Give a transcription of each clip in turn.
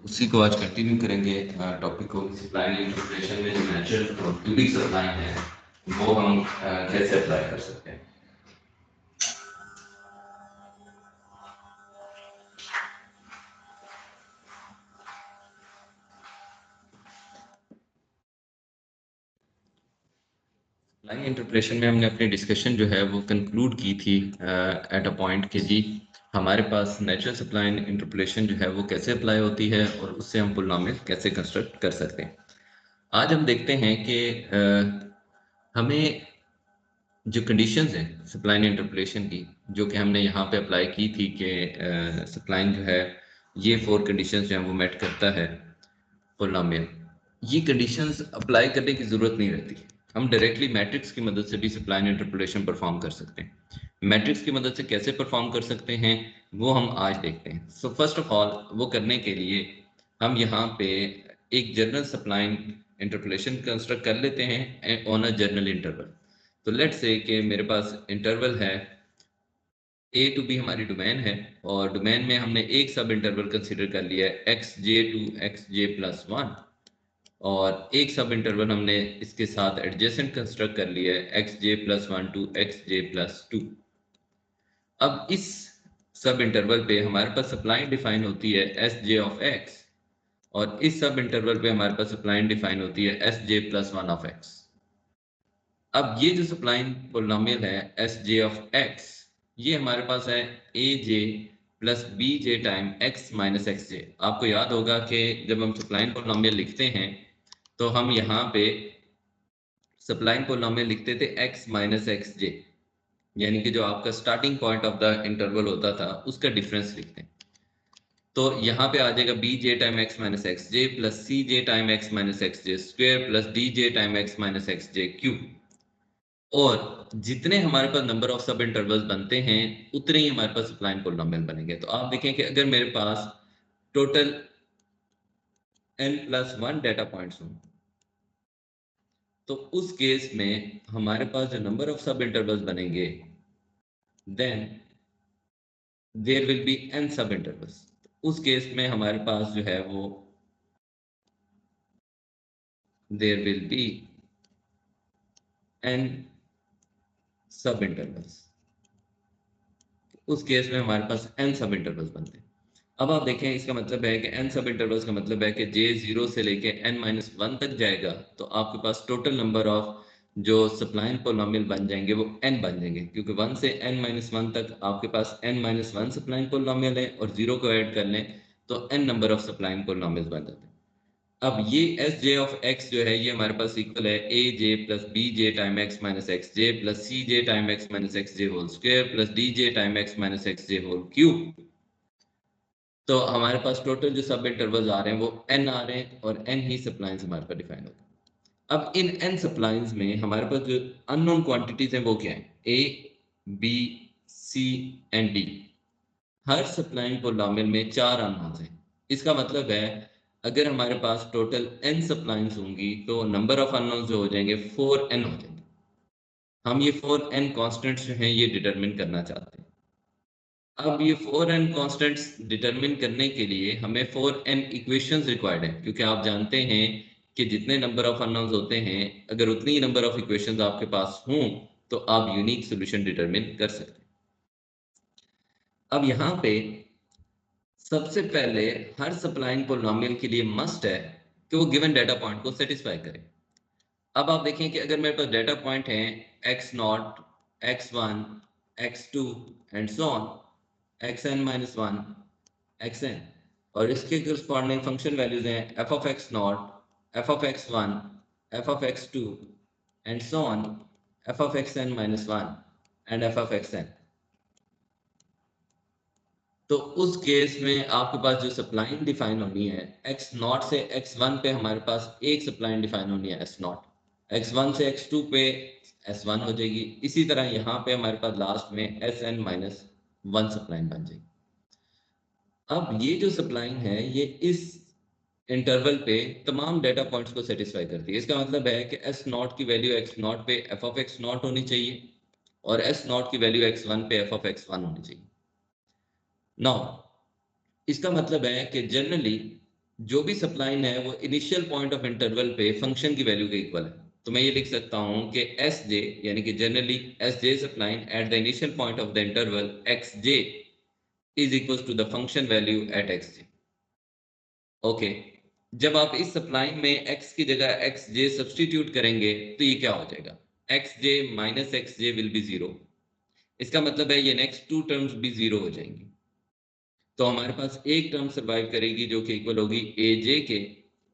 उसी को आज कंटिन्यू करेंगे टॉपिक को। सप्लाई एंड इंटरप्रिटेशन में जो नेचुरल और क्यूबिक सप्लाई है वो हम कैसे अप्लाई कर सकते हैं। सप्लाई इंटरप्रिटेशन में हमने अपनी डिस्कशन जो है वो कंक्लूड की थी एट अ पॉइंट के जी हमारे पास नेचुरल सप्लाई एंड इंटरप्रिटेशन जो है वो कैसे अप्लाई होती है और उससे हम पॉलिनोमियल कैसे कंस्ट्रक्ट कर सकते हैं। आज हम देखते हैं कि हमें जो कंडीशंस हैं सप्लाई एंड इंटरप्रिटेशन की, जो कि हमने यहाँ पे अप्लाई की थी कि सप्लाई जो है ये 4 कंडीशंस जो हैं वो मेट करता है पॉलिनोमियल। ये कंडीशंस अप्लाई करने की ज़रूरत नहीं रहती। हम डायरेक्टली मैट्रिक्स की मदद से भी सप्लाई एंड इंटरप्रिटेशन परफॉर्म कर सकते हैं। मैट्रिक्स की मदद से कैसे परफॉर्म कर सकते हैं वो हम आज देखते हैं। सो फर्स्ट ऑफ ऑल वो करने के लिए हम यहाँ पे एक जनरल सप्लाई इंटरप्रिटेशन कंस्ट्रक्ट कर लेते हैं ऑन अ जनरल इंटरवल। तो लेट्स से कि मेरे पास इंटरवल है ए टू बी, हमारी डोमेन है, और डोमेन में हमने एक सब इंटरवल कंसीडर कर लिया है एक्स जे टू एक्स जे प्लस वन, और एक सब इंटरवल हमने इसके साथ एडजेसेंट कंस्ट्रक्ट कर लिया है X J plus one to X J plus to. अब इस सब इंटरवल पे हमारे पास सप्लाई डिफाइन होती है एस जे ऑफ एक्स, और इस सब इंटरवल पे हमारे पास सप्लाई डिफाइन होती है s j plus one of x. अब ये जो सप्लाई पोलिनोमियल है एस जे ऑफ एक्स, ये हमारे पास है a J plus B J time x minus x j. आपको याद होगा कि जब हम सप्लाई पोलिनोमियल लिखते हैं तो हम यहाँ पे सप्लाई पोलिनोमियल लिखते थे एक्स माइनस एक्स जे, यानी कि जो आपका starting point of the interval होता था उसका डिफरेंस लिखते हैं। तो यहाँ पे आ जाएगा बी जे टाइम एक्स माइनस एक्स जे प्लस सी जे time x minus x j square plus D J time x minus x j cube. और जितने हमारे पास नंबर ऑफ सब इंटरवल्स बनते हैं उतने ही हमारे पास सप्लाई पोलिनोमियल बनेंगे। तो आप देखें कि अगर मेरे पास total n plus one data points हों तो उस केस में हमारे पास जो नंबर ऑफ सब इंटरवल्स बनेंगे then there will be n sub intervals. उस केस में हमारे पास जो है वो there will be n sub intervals. उस केस में हमारे पास n सब इंटरवल्स बनते हैं। अब आप देखें, इसका मतलब है कि n सब इंटरवल्स का मतलब है कि j 0 से लेके n माइनस वन तक जाएगा तो आपके पास टोटल नंबर ऑफ जो सप्लाइन पोलिनोमियल बन जाएंगे वो n बन जाएंगे, क्योंकि 1 से n माइनस वन तक आपके पास n minus one spline polynomial है, और 0 को ऐड कर लें तो n number of spline polynomials बन जाते हैं। अब ये एस जे ऑफ एक्स जो है ये हमारे पास इक्वल है a J plus B J time x minus x J plus C J time x minus x j whole square plus D J time x minus x j whole cube. तो हमारे पास total जो सब intervals आ रहे हैं वो n आ रहे हैं, और n ही सप्लाइंस हमारे पास डिफाइन होते हैं। अब इन n सप्लाइंस में हमारे पास जो अननोन क्वांटिटीज हैं वो क्या है, a b c and d। Her supplying polynomial में 4 अननोन्स हैं। इसका मतलब है अगर हमारे पास टोटल n सप्लाइंस होंगी तो नंबर ऑफ अननोन्स जो हो जाएंगे 4n हो जाएंगे। हम ये 4n कॉन्स्टेंट्स जो हैं ये डिटरमिन करना चाहते हैं। अब ये 4n कॉन्स्टेंट्स डिटरमिन करने के लिए हमें 4n इक्वेशंस रिक्वायर्ड है, क्योंकि आप जानते हैं कि जितने नंबर ऑफ अननोन्स होते हैं अगर उतनी ही नंबर ऑफ इक्वेशंस आपके पास हों तो आप यूनिक सॉल्यूशन डिटरमिन कर सकते हैं। अब यहाँ पे सबसे पहले हर सप्लाइंग पोलिनोमियल के लिए मस्ट है कि वो गिवन डाटा पॉइंट को सेटिस्फाई करे। अब आप देखें कि अगर मेरे पास डाटा पॉइंट है X naught, X one, X two and so on, X N minus one, X N, और इसके करस्पॉन्डिंग फंक्शन वैल्यूज हैं F of X naught, F of X one, F of X two and so on, F of x N minus one and F of x N. तो उस case में आपके पास जो spline define होनी है X not से x one पे हमारे पास एक सप्लाइन डिफाइन होनी है एस नॉट, एक्स वन से एक्स टू पे एस वन हो जाएगी। इसी तरह यहाँ पे हमारे पास लास्ट में S n minus one spline बन जाएगी। अब ये जो सप्लाइन है ये इस इंटरवल पे तमाम डेटा पॉइंट्स को सेटिस्फाई करती है। इसका मतलब है कि एस नॉट की वैल्यू एक्स नॉट पे एफ ऑफ एक्स नॉट होनी चाहिए, और एस नॉट की वैल्यू एक्स वन पे एफ ऑफ एक्स वन होनी चाहिए। नाउ इसका मतलब है कि जनरली जो भी सप्लाइन है वो इनिशियल पॉइंट ऑफ इंटरवल पे फंक्शन की वैल्यू के इक्वल है। तो मैं ये लिख सकता हूं कि एस जे यानी कि generally s j spline at the initial point of the interval x j is equal to the function value at x j. Okay, जब आप इस सप्लाइन में x की जगह एक्स जे सब्सटीट्यूट करेंगे तो ये क्या हो जाएगा, x J minus x J will be zero. इसका मतलब है ये नेक्स्ट टू टर्म्स भी जीरो हो जाएंगी। तो हमारे पास एक टर्म सर्वाइव करेगी जो कि इक्वल होगी ए जे के,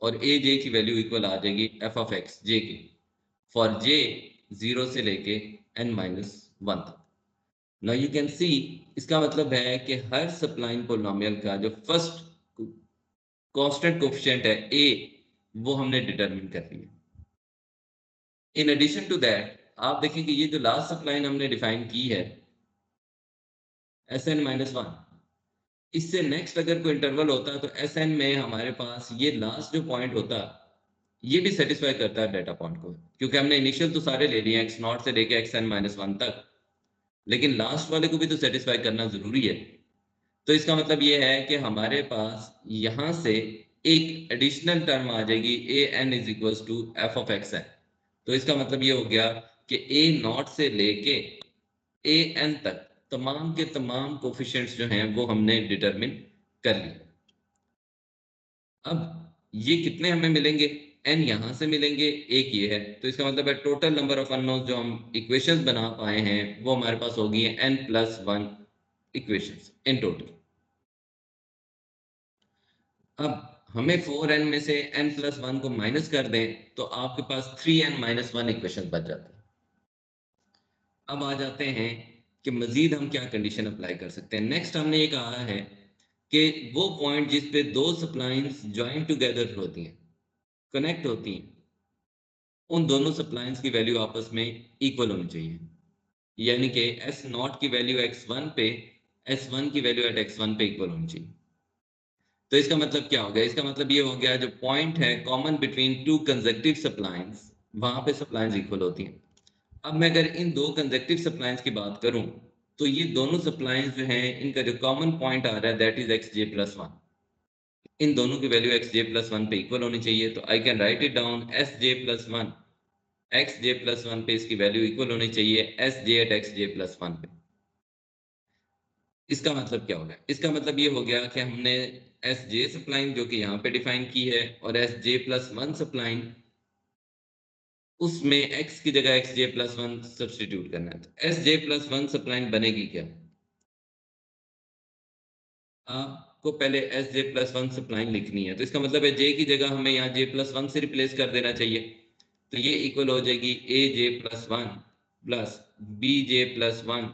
और ए जे की वैल्यू इक्वल आ जाएगी एफ ऑफ एक्स जे की फॉर जे जीरो से लेके n माइनस वन तक। नाउ यू कैन सी, इसका मतलब है कि हर सप्लाइन पोलिनोमियल का जो फर्स्ट कांस्टेंट कोफिशिएंट है ए, वो हमने डिटरमिन कर लिया। इन एडिशन टू दैट आप देखें कि ये जो लास्ट सप्लाइन हमने डिफाइन की है एस एन माइनस वन, इससे नेक्स्ट अगर कोई इंटरवल होता तो एस एन में हमारे पास ये लास्ट जो पॉइंट होता ये भी सेटिस्फाई करता है डेटा पॉइंट को, क्योंकि हमने इनिशियल तो सारे ले लिए एक्स नॉट से लेके एक्स एन माइनस वन तक, लेकिन लास्ट वाले को भी तो सेटिस्फाई करना जरूरी है। तो इसका मतलब ये है कि हमारे पास यहां से एक एडिशनल टर्म आ जाएगी a n is equal to f of x N. तो इसका मतलब ये हो गया कि ए नॉट से लेके ए एन तक तमाम के तमाम कोफिशिएंट्स जो हैं वो हमने डिटरमिन कर लिए। अब ये कितने हमें मिलेंगे, एन यहां से मिलेंगे, एक ये है, तो इसका मतलब है टोटल नंबर ऑफ अननोन्स जो हम इक्वेशंस बना पाए हैं वो हमारे पास होगी N plus one equations in total. अब हमें 4n में से n प्लस वन को माइनस कर दें तो आपके पास 3n माइनस वन इक्वेशन बच जाते हैं। अब आ जाते हैं कि मजीद हम क्या कंडीशन अप्लाई कर सकते हैं। नेक्स्ट हमने ये कहा है कि वो पॉइंट जिस पे दो सप्लाइंस ज्वाइन टुगेदर होती हैं, कनेक्ट होती हैं, उन दोनों सप्लाइंस की वैल्यू आपस में इक्वल होनी चाहिए। यानी कि एस नॉट की वैल्यू x1 पे एस वन की वैल्यू एट x1 पे इक्वल होनी चाहिए। तो इसका मतलब क्या हो गया, इसका मतलब ये हो गया जो पॉइंट है कॉमन बिटवीन टू कंसेक्टिव सप्लाइंस, वहां पे सप्लाइंस इक्वल होती हैं। अब मैं अगर इन दो कंसेक्टिव सप्लाइंस की बात करूं तो ये दोनों सप्लाइंस जो हैं इनका जो कॉमन पॉइंट आ रहा है that is x J plus one. इन दोनों की वैल्यू एक्स जे प्लस वन पे इक्वल होनी चाहिए। तो I can write it down s j plus one, x J plus one पे इसकी वैल्यू इक्वल होनी चाहिए s j at x J plus one पे। इसका मतलब क्या हो गया, इसका मतलब ये हो गया कि हमने एस जे सप्लाइन जो कि यहाँ पे डिफाइन की है और s j plus one spline उसमें x की जगह एक्स जे प्लस वन सब्सटीट्यूट करना है। तो s j plus one spline बनेगी क्या, आपको पहले S j plus one spline लिखनी है। तो इसका मतलब है जे की जगह हमें यहाँ जे प्लस वन से रिप्लेस कर देना चाहिए। तो ये इक्वल हो जाएगी a J plus one plus B J plus one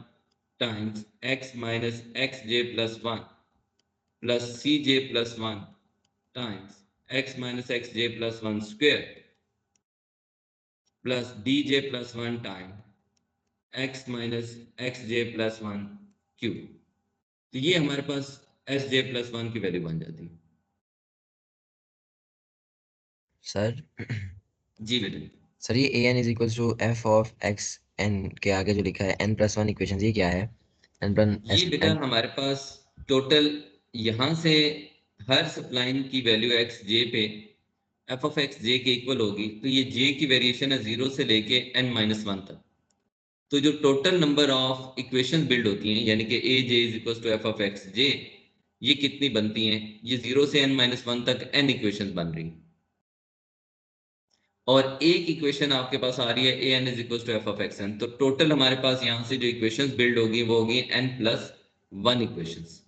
times x minus x J plus one plus C J plus one times x minus x J plus one square plus D j plus one time x minus x J plus one cube. तो ये हमारे पास s j plus one की value बन जाती है। Sir जी बेटे। सर ये a n is equal to f of x n के आगे जो लिखा है एन प्लस वन इक्वेशन, ये क्या है? एन प्लस ये एस बेटा एन। हमारे पास टोटल यहाँ से हर सप्लाइन की वैल्यू एक्स जे पे एफ ऑफ एक्स जे के इक्वल होगी। तो ये जे की वेरिएशन है जीरो से लेके एन माइनस वन तक। तो जो total number of equation build होती हैं यानी कि a j is equal to f of x j, ये कितनी बनती हैं, ये जीरो से एन माइनस वन तक एन इक्वेशन बन रही हैं। और एक इक्वेशन आपके पास आ रही है a n is equal to f of x N. तो टोटल हमारे पास यहाँ से जो इक्वेशंस बिल्ड होगी वो होगी एन प्लस वन इक्वेशंस।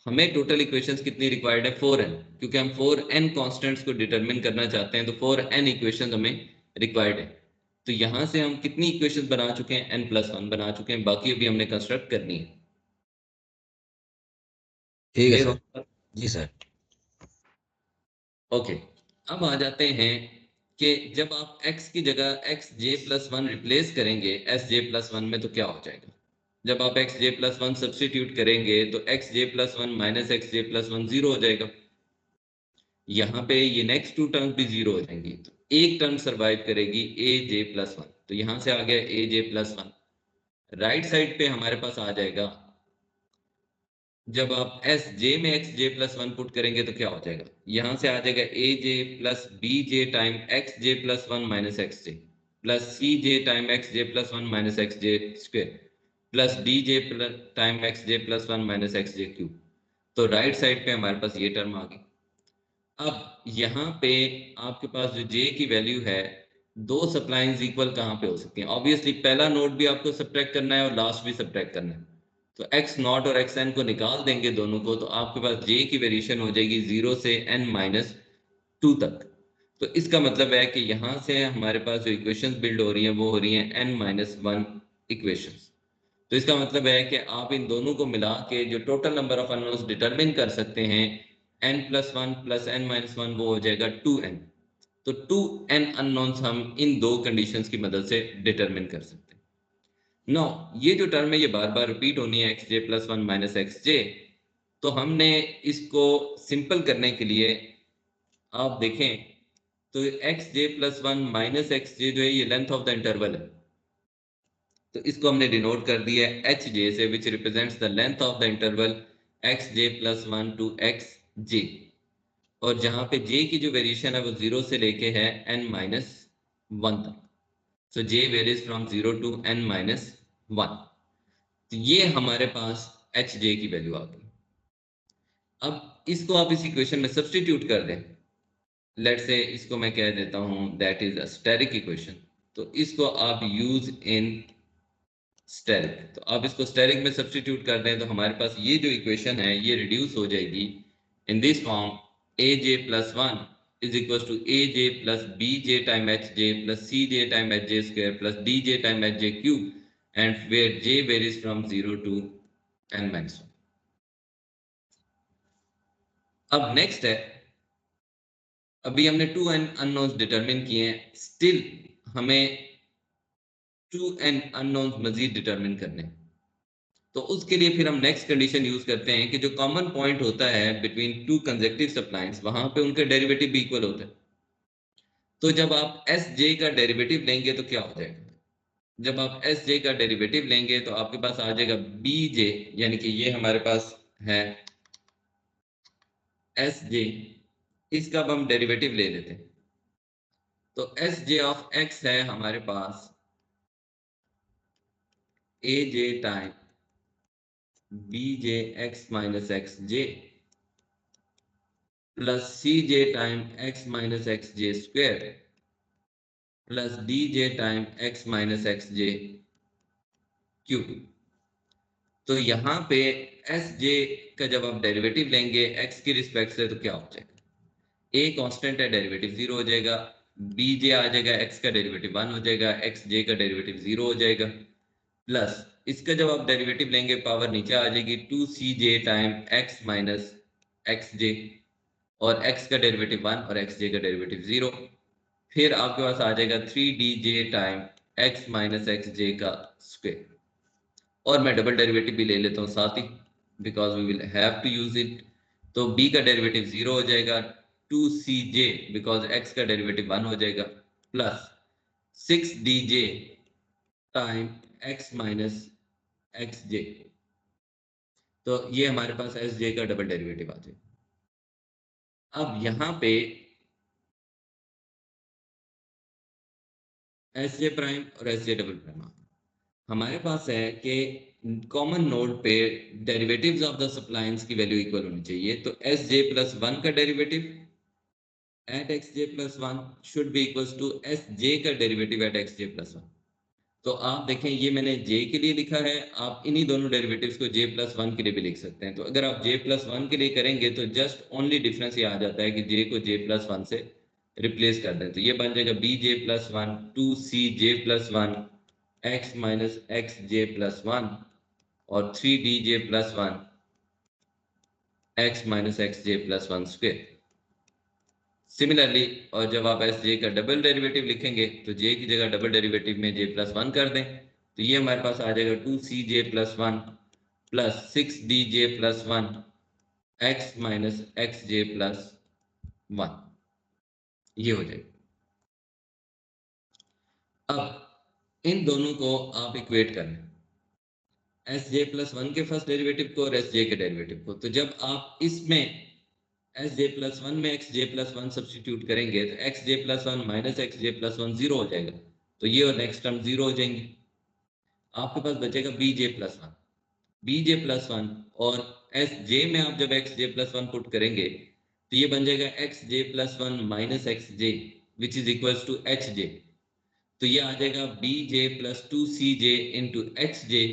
हमें टोटल इक्वेशंस कितनी रिक्वायर्ड है, 4n, क्योंकि हम 4n कॉन्स्टेंट्स को डिटरमिन करना चाहते हैं। तो 4n इक्वेशंस हमें रिक्वायर्ड है। तो यहाँ से हम कितनी इक्वेशंस बना चुके हैं, n प्लस वन बना चुके हैं, बाकी अभी हमने कंस्ट्रक्ट करनी है। ठीक है क्लियर सर। हो? जी सर। ओके, अब आ जाते हैं कि जब आप x की जगह एक्स जे प्लस वन रिप्लेस करेंगे एस जे प्लस वन में तो क्या हो जाएगा। जब आप एक्स जे प्लस वन सब्सटीट्यूट करेंगे तो एक्स जे प्लस वन माइनस एक्स जे प्लस वन जीरो हो जाएगा। यहाँ पे ये नेक्स्ट टू टर्म भी जीरो हो जाएंगी। तो एक टर्म सरवाइव करेगी ए जे प्लस वन। तो यहाँ से आ गया ए जे प्लस वन। राइट साइड पे हमारे पास आ जाएगा जब आप एस जे में एक्स जे प्लस वन पुट करेंगे तो क्या हो जाएगा, यहां से आ जाएगा a J plus B J time x J plus one minus x J plus C J time x J plus one minus x j square plus D J time x J plus one minus x j cube. तो right side पे हमारे पास ये term आ गई। अब यहाँ पे आपके पास जो जे की वैल्यू है, दो सप्लाइंस इक्वल कहाँ पे हो सकती हैं, ऑब्वियसली पहला नोड भी आपको सब्ट्रैक्ट करना है और लास्ट भी सब्ट्रैक्ट करना है। तो एक्स नॉट और एक्स एन को निकाल देंगे दोनों को, तो आपके पास जे की वेरिएशन हो जाएगी 0 से n माइनस 2 तक। तो इसका मतलब है कि यहाँ से हमारे पास जो इक्वेशंस बिल्ड हो रही हैं वो हो रही हैं n माइनस 1 इक्वेशंस। तो इसका मतलब है कि आप इन दोनों को मिला के जो total number of unknowns determine कर सकते हैं n plus one plus n minus one, वो हो जाएगा 2n। तो 2n अननोन्स हम इन दो कंडीशंस की मदद से डिटरमिन कर सकते हैं। नो, ये जो टर्म है ये बार बार रिपीट होनी है, एक्स जे plus one minus x j. तो हमने इसको सिंपल करने के लिए आप देखें तो एक्स जे प्लस वन माइनस एक्स जे जो है ये लेंथ ऑफ द इंटरवल है। तो इसको हमने डिनोट कर दिया है एच जे से, which represents the length of the interval x J plus one to X जे। और जहां पे जे की जो वेरिएशन है वो 0 से लेके है n माइनस वन तक। So j varies from 0 to n minus one. तो ये हमारे पास एच जे की वैल्यू आ गई। अब इसको आप इस इक्वेशन में सब्सटीट्यूट कर दें। लेट से इसको मैं कह देता हूं that is asterisk equation. तो इसको आप यूज इन स्टेरिक। तो आप इसको स्टेरिक में सब्सटीट्यूट कर दें तो हमारे पास ये जो इक्वेशन है ये रिड्यूस हो जाएगी in this form, A J plus one is equal to A J plus B J time H J plus C J time H J square plus D J time H J cube, and where J varies from 0 to n minus one. अब next है, अभी हमने 2n unknowns determine किए हैं, still हमें 2n unknowns मजीद determine करने हैं। तो उसके लिए फिर हम नेक्स्ट कंडीशन यूज करते हैं कि जो कॉमन पॉइंट होता है बिटवीन टू कंसेक्टिव सप्लाइंस, वहां पे उनके डेरिवेटिव भी इक्वल होते हैं। तो जब आप एस जे का डेरिवेटिव लेंगे तो क्या हो जाएगा, जब आप एस जे का डेरिवेटिव लेंगे तो आपके पास आ जाएगा बी जे, यानी कि ये हमारे पास है एस जे, इसका अब हम डेरिवेटिव ले लेते हैं। तो एस जे ऑफ एक्स है हमारे पास a j time b j x minus x J plus C J time x minus x j square plus D J time x minus x j cube. तो यहाँ पे s j का जब आप derivative लेंगे एक्स की respect से तो क्या हो जाएगा, ए कांस्टेंट है डेरिवेटिव 0 हो जाएगा, बी जे आ जाएगा एक्स का डेरिवेटिव 1 हो जाएगा, एक्स जे का डेरिवेटिव 0 हो जाएगा, प्लस इसका जब आप डेरिवेटिव लेंगे पावर नीचे आ जाएगी 2cj time x minus x जे, और x का डेरिवेटिव 1 और xj का डेरिवेटिव 0। फिर आपके पास आ जाएगा 3dj time x minus x j का स्क्वायर। और मैं डबल डेरिवेटिव भी ले लेता हूँ साथ ही, because we will have to use it. तो b का डेरिवेटिव 0 हो जाएगा, 2cj बिकॉज x का डेरिवेटिव 1 हो जाएगा, plus 6dj time x minus x j. तो ये हमारे पास एस जे का डबल डेरिवेटिव आ जाएगा। अब यहाँ पे एस जे प्राइम और एस जे डबल प्राइम हमारे पास है कि कॉमन नोड पे डेरिवेटिव्स ऑफ द सप्लाइंस की वैल्यू इक्वल होनी चाहिए। तो एस जे प्लस वन का derivative at x J plus one should be equal to s j का derivative at x J plus one. तो आप देखें ये मैंने जे के लिए लिखा है, आप इन्हीं दोनों डेरिवेटिव्स को जे प्लस वन के लिए भी लिख सकते हैं। तो अगर आप जे प्लस वन के लिए करेंगे तो जस्ट ओनली डिफरेंस ये आ जाता है कि जे को जे प्लस वन से रिप्लेस कर दें। तो ये बन जाएगा बी जे प्लस वन टू सी जे plus one x minus x जे प्लस वन और 3dj plus one x minus x जे प्लस वन स्क्वेयर। सिमिलरली, और जब आप एस जे का डबल डेरिवेटिव लिखेंगे तो जे की जगह डबल डेरिवेटिव में जे प्लस वन कर दें, तो ये हमारे पास आ जाएगा 2cj plus one plus 6dj plus one x minus x जे प्लस वन, ये हो जाएगा। अब इन दोनों को आप इक्वेट करें, एस जे प्लस वन के फर्स्ट डेरिवेटिव को और एस जे के डेरिवेटिव को। तो जब आप इसमें एस जे प्लस वन में एक्स जे प्लस वन सब्सटीट्यूट करेंगे तो एक्स जे प्लस वन माइनस एक्स जे प्लस वन जीरो हो जाएगा, तो ये और नेक्स्ट टर्म जीरो हो जाएंगे। आपके पास बचेगा बी जे प्लस वन, बी जे प्लस वन, और एस जे में आप जब एक्स जे प्लस वन पुट करेंगे तो ये बन जाएगा x J plus one minus x j which is equals to h j. तो ये आ जाएगा बी जे प्लस टू सी जे इंटू एच जे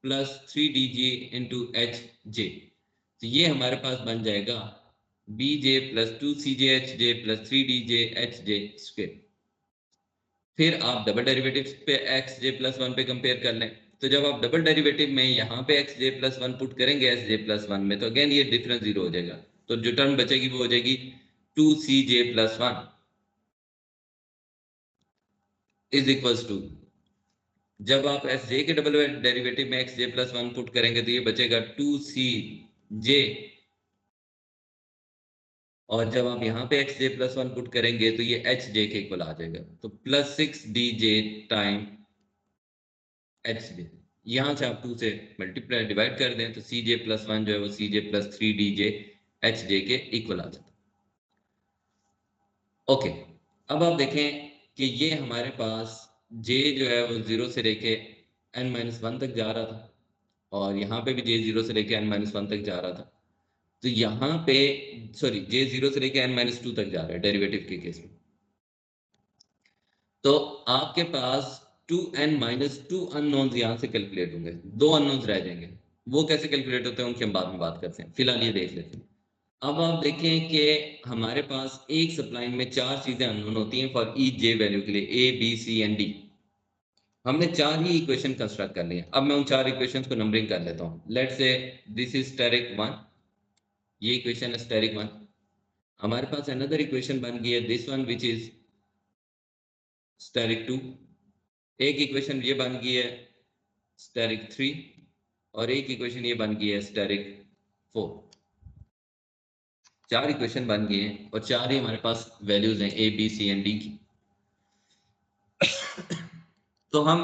plus three D j into h j. तो ये हमारे पास बन जाएगा बी जे प्लस टू सी J H J plus three D J H J square. फिर आप डबल डेरिवेटिव पे एक्स जे प्लस वन पे कंपेयर कर लें, तो जब आप डबल डेरिवेटिव में यहाँ पे एक्स जे प्लस वन पुट करेंगे एस जे प्लस वन में, तो अगेन ये डिफरेंस जीरो हो जाएगा। तो जो टर्म बचेगी वो हो जाएगी two C J plus one is equals to, जब आप एस जे के डबल डेरिवेटिव में एक्स जे प्लस वन पुट करेंगे तो ये बचेगा टू सी जे, और जब आप यहाँ पे एक्स जे प्लस वन पुट करेंगे तो ये एच जे के इक्वल आ जाएगा, तो plus six D J time H जे। यहाँ से आप टू से मल्टीप्लाई डिवाइड कर दें तो सी जे प्लस वन जो है वो सी जे plus three D J H j के इक्वल आ जाता है। ओके, अब आप देखें कि ये हमारे पास जे जो है वो जीरो से लेके एन माइनस वन तक जा रहा था, और यहाँ पे भी जे जीरो से लेके एन माइनस वन तक जा रहा था। तो यहाँ पे सॉरी जे जीरो से लेके एन माइनस टू तक जा रहा है डेरिवेटिव के केस में। तो आपके पास two n minus two unknowns यहाँ से कैलकुलेट होंगे, दो अननोन्स रह जाएंगे। वो कैसे कैलकुलेट होते हैं उनकी हम बाद में बात करते हैं, फिलहाल ये देख लेते हैं। अब आप देखें कि हमारे पास एक सप्लाइन में चार चीजें अननोन होती हैं फॉर ईच जे वैल्यू के लिए, A B C and D. हमने चार ही इक्वेशन कंस्ट्रक्ट कर लिए। अब मैं उन चार इक्वेशंस को नंबरिंग कर लेता हूँ। Let's say this is asterisk one, ये इक्वेशन है स्टेरिक वन। हमारे पास अनदर इक्वेशन बन गई है this one which is asterisk two. एक इक्वेशन ये बन गई है स्टेरिक थ्री, और एक इक्वेशन ये बन गई है स्टेरिक फोर। चार इक्वेशन बन गए हैं और चार ही हमारे पास वैल्यूज हैं A B C and D की। तो हम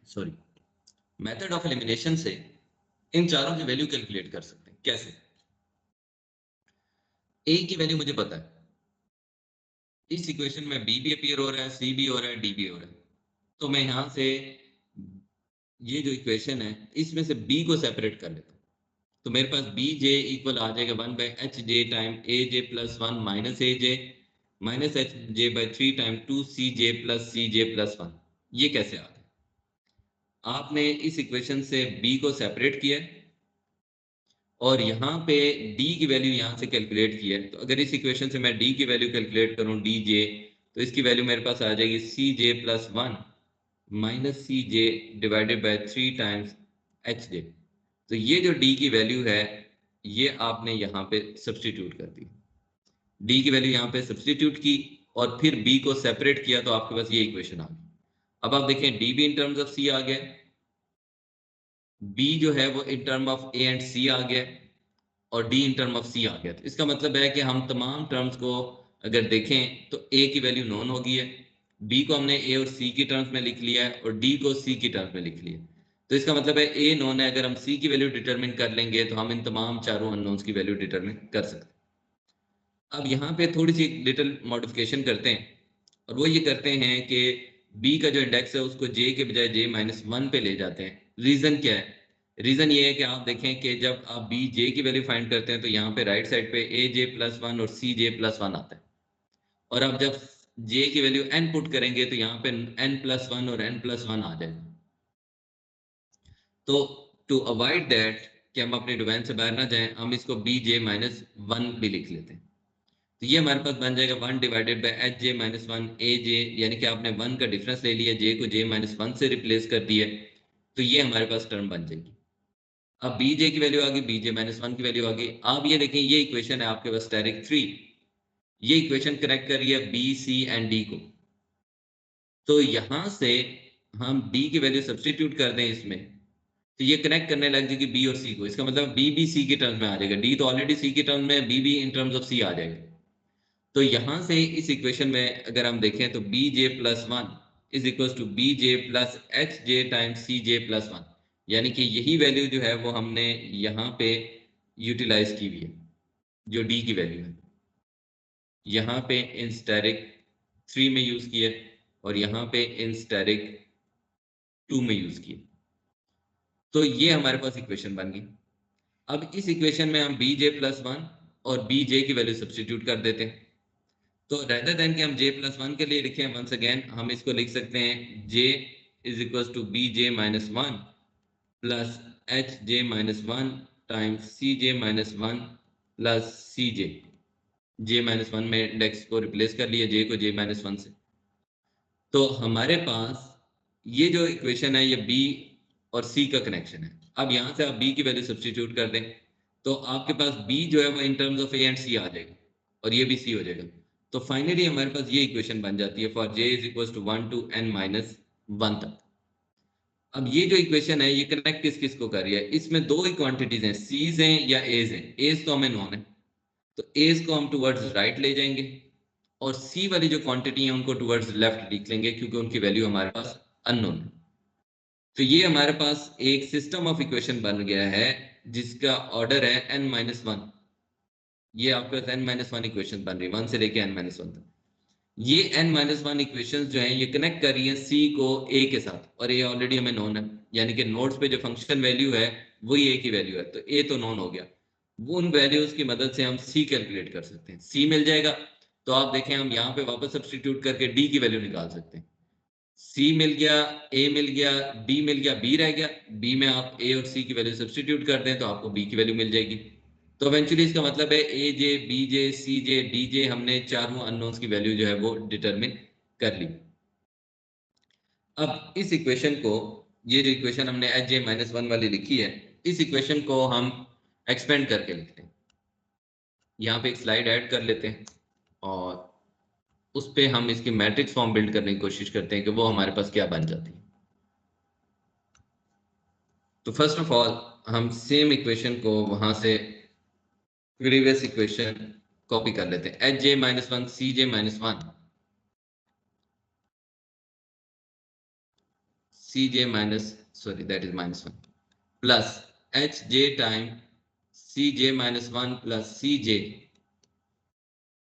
सॉरी मेथड ऑफ एलिमिनेशन से इन चारों की वैल्यू कैलकुलेट कर सकते हैं। कैसे? ए की वैल्यू मुझे पता है, इस इक्वेशन में बी भी अपीयर हो रहा है, सी भी हो रहा है, डी भी हो रहा है। तो मैं यहां से ये जो इक्वेशन है इसमें से बी को सेपरेट कर लेता हूँ। तो मेरे पास बी जे इक्वल आ जाएगा one by H J time A J plus one minus A J minus H J by three time two C J plus one. ये कैसे आ गया? आपने इस इक्वेशन से बी को सेपरेट किया है और यहाँ पे डी की वैल्यू यहाँ से कैलकुलेट की है। तो अगर इस इक्वेशन से मैं डी की वैल्यू कैलकुलेट करूँ डी जे, तो इसकी वैल्यू मेरे पास आ जाएगी c J plus one minus c j divided by three times h j. तो ये जो डी की वैल्यू है ये आपने यहाँ पे सब्सटीट्यूट कर दी, डी की वैल्यू यहाँ पे सब्सटीट्यूट की और फिर बी को सेपरेट किया, तो आपके पास ये इक्वेशन आ गई। अब आप देखें डी भी इन टर्म्स ऑफ सी आ गया, बी जो है वो in term of a and c आ गया, और d in term of c आ गया। तो इसका मतलब है कि हम तमाम टर्म्स को अगर देखें तो ए की वैल्यू नॉन हो गई है, बी को हमने ए और सी की टर्म्स में लिख लिया है, और डी को सी की टर्म्स में लिख लिया। तो इसका मतलब है ए नॉन है, अगर हम सी की वैल्यू डिटरमिन कर लेंगे तो हम इन तमाम चारों अननोन्स की वैल्यू डिटरमिन कर सकते हैं। अब यहाँ पे थोड़ी सी लिटिल मॉडिफिकेशन करते हैं, और वो ये करते हैं कि बी का जो इंडेक्स है उसको जे के बजाय जे माइनस वन पे ले जाते हैं। रीजन क्या है? रीजन ये है कि आप देखें कि जब आप बी जे की वैल्यू फाइंड करते हैं तो यहाँ पे राइट साइड पे ए जे प्लस वन और सी जे प्लस वन आता है, और अब जब जे की वैल्यू एन पुट करेंगे तो यहाँ पे एन प्लस वन और एन प्लस वन आ जाएगा। तो टू अवॉइड दैट कि हम अपने डोमेन से बाहर ना जाएं, हम इसको बी जे माइनस वन भी लिख लेते हैं। तो ये हमारे पास बन जाएगा one divided by H J minus one a j, यानी कि आपने वन का डिफरेंस ले लिया, जे को जे माइनस वन से रिप्लेस कर दिया, तो ये हमारे पास टर्म बन जाएगी। अब बी जे की वैल्यू आ गई, बी जे माइनस वन की वैल्यू आ गई। आप ये देखें ये इक्वेशन है आपके पास स्टेरिक थ्री, ये इक्वेशन कनेक्ट कर रही है बी सी एंड डी को। तो यहां से हम डी की वैल्यू सब्सटीट्यूट कर दें इसमें, तो ये कनेक्ट करने लग जाएगी बी और सी को। इसका मतलब बी भी सी के टर्म्स में आ जाएगा, डी तो ऑलरेडी सी के टर्म्स में, बी भी इन टर्म्स ऑफ सी आ जाएगा। तो यहां से इस इक्वेशन में अगर हम देखें तो B J plus one is equal to B J plus H J times C J plus 1, यानी कि यही वैल्यू जो है वो हमने यहाँ पे यूटिलाइज की हुई है, जो डी की वैल्यू है यहाँ पे इन स्टेरिक 3 में यूज किया और यहाँ पे इन स्टेरिक 2 में यूज किया। तो ये हमारे पास इक्वेशन बन गई। अब इस इक्वेशन में हम बी जे प्लस 1 और बी जे की वैल्यू सब्स्टिट्यूट कर देते हैं। तो रेदर देन कि हम j प्लस 1 के लिए लिखें, वंस अगेन हम इसको लिख सकते हैं j is equal to B J minus 1 plus H J minus 1 times C J minus 1 plus C J. J minus 1 में इंडेक्स को रिप्लेस कर लिया j को j माइनस 1 से। तो हमारे पास ये जो इक्वेशन है ये b और c का कनेक्शन है। अब यहाँ से आप b की वैल्यू सब्स्टिट्यूट कर दें तो आपके पास b जो है वो in terms of a and c आ जाएगा और ये भी c हो जाएगा। तो फाइनली हमारे पास ये इक्वेशन बन जाती है for j is equal to 1 to n minus 1 तक। अब ये जो इक्वेशन है ये कनेक्ट किस किस को कर रही है, इसमें दो ही क्वांटिटीज हैं, c's हैं या a's हैं। a's तो हमें नॉन है तो a's को हम टुवर्ड्स राइट ले जाएंगे और c वाली जो क्वांटिटी है उनको टुवर्ड्स लेफ्ट लिख लेंगे क्योंकि उनकी वैल्यू हमारे पास अननोन है। तो ये हमारे पास एक सिस्टम ऑफ इक्वेशन बन गया है जिसका ऑर्डर है n माइनस 1। ये आपके पास n माइनस 1 इक्वेशन बन रही है 1 से लेके n माइनस 1 तक। ये n माइनस 1 इक्वेशंस जो हैं ये कनेक्ट कर रही हैं c को a के साथ और a ऑलरेडी हमें नोन है, यानी कि नोड्स पे जो फंक्शन वैल्यू है वही a की वैल्यू है। तो a तो नोन हो गया, वो उन वैल्यूज की मदद से हम c कैलकुलेट कर सकते हैं। c मिल जाएगा तो आप देखें हम यहाँ पे वापस सब्स्टिट्यूट करके d की वैल्यू निकाल सकते हैं। c मिल गया, a मिल गया, d मिल गया, b रह गया। b में आप a और c की वैल्यू सब्स्टिट्यूट कर दें तो आपको b की वैल्यू मिल जाएगी। तो इवेंचुअली इसका मतलब है a J B J C J D J हमने चारों अननोन्स की वैल्यू जो है वो डिटरमिन कर ली। अब इस इक्वेशन को, ये जो इक्वेशन हमने एच जे माइनस 1 वाली लिखी है, इस इक्वेशन को हम एक्सपेंड करके लिखते हैं। यहाँ पे एक स्लाइड ऐड कर लेते हैं और उस पे हम इसकी मैट्रिक्स फॉर्म बिल्ड करने की कोशिश करते हैं कि वो हमारे पास क्या बन जाती है। तो फर्स्ट ऑफ ऑल हम सेम इक्वेशन को वहां से प्रीवियस इक्वेशन कॉपी कर लेते हैं। H J minus 1 C J minus 1 cj minus, sorry, that is minus 1 plus hj time cj minus 1 plus cj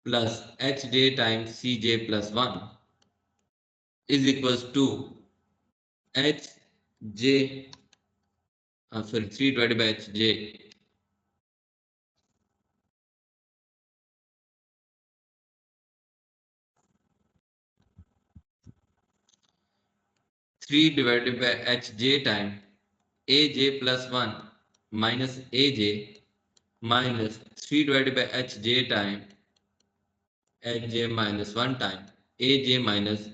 plus hj times cj plus 1 is equals to hj, sorry, 3 divided by hj 3 divided by hj time aj plus 1 minus aj minus 3 divided by hj time hj minus 1 time aj minus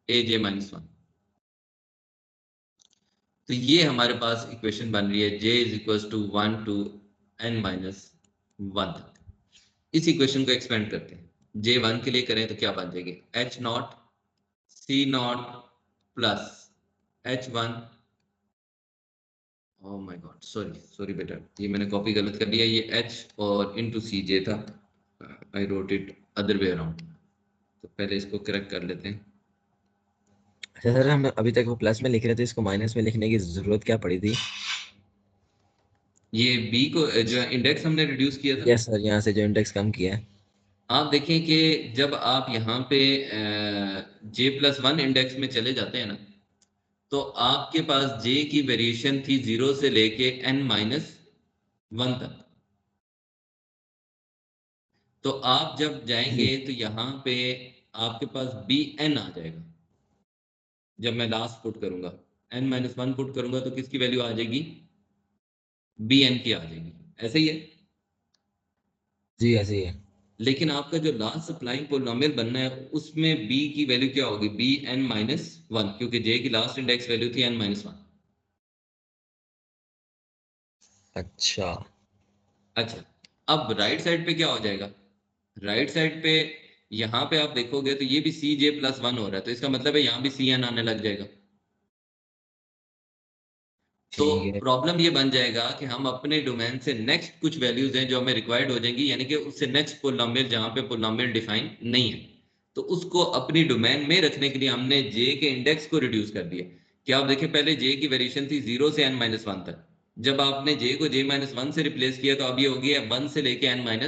aj minus 1। तो ये हमारे पास equation बन रही है j is equal to 1 to n minus 1 तक। इस equation को expand करते हैं, j 1 के लिए करें तो क्या बन जाएगी, h not c naught plus h 1, oh my God, sorry sorry बेटा, ये मैंने कॉपी गलत कर लिया, ये h और इनटू cj था, I wrote it other way around. तो पहले इसको करेक्ट कर लेते हैं। अच्छा सर, हम अभी तक वो प्लस में लिख रहे थे, इसको माइनस में लिखने की जरूरत क्या पड़ी थी? ये b को जो इंडेक्स हमने रिड्यूस किया था। यस सर, यहाँ से जो इंडेक्स कम किया है। आप देखें कि जब आप यहाँ पे j प्लस 1 इंडेक्स में चले जाते हैं ना तो आपके पास j की वेरिएशन थी 0 से लेके n माइनस 1 तक। तो आप जब जाएंगे जी तो यहाँ पे आपके पास bn आ जाएगा। जब मैं लास्ट पुट करूंगा n माइनस 1 पुट करूंगा तो किसकी वैल्यू आ जाएगी, bn की आ जाएगी। ऐसे ही है। जी ऐसे ही है। लेकिन आपका जो लास्ट सप्लाइंग पोलिनोमियल बनना है उसमें b की वैल्यू क्या होगी, bn माइनस 1, क्योंकि j की लास्ट इंडेक्स वैल्यू थी n माइनस 1। अच्छा अच्छा, अब राइट साइड पे क्या हो जाएगा, राइट साइड पे यहाँ पे आप देखोगे तो ये भी सी जे प्लस 1 हो रहा है, तो इसका मतलब है यहाँ भी सी एन आने लग जाएगा। तो ठीक है। प्रॉब्लम ये बन जाएगा कि हम अपने डोमेन से नेक्स्ट कुछ वैल्यूज हैं जो हमें रिक्वायर्ड हो जाएंगी, यानी कि उससे नेक्स्ट पोलिनोमियल जहाँ पे पोलिनोमियल डिफाइन नहीं है, तो उसको अपनी डोमेन में रखने के लिए हमने जे के इंडेक्स को रिड्यूस कर दिया। क्या आप देखें, पहले जे की वेरिएशन थी 0 से n-1 तक। जब आपने जे को j-1 से रिप्लेस किया तो अब ये हो गया 1 से लेके n-1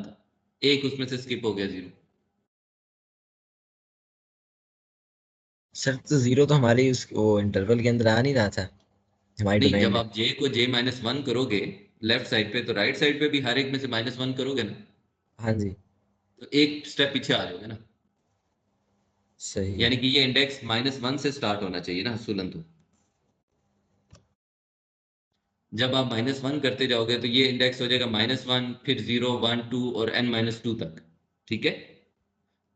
तक, एक उसमें से स्किप हो गया 0। सर तो 0 तो हमारी उस वो इंटरवल के अंदर आ नहीं रहा था हमारी नहीं, डोमेन जब में। आप जे को j-1 करोगे लेफ्ट साइड पे, तो राइट साइड पे भी हर एक में से -1 करोगे ना, हाँ जी, तो एक स्टेप पीछे आ जाओगे ना। सही है। यानी कि ये इंडेक्स -1 से स्टार्ट होना चाहिए ना सुलन। तो जब आप -1 करते जाओगे तो ये इंडेक्स हो जाएगा -1, फिर 0, 1, 2 और n-2 तक। ठीक है,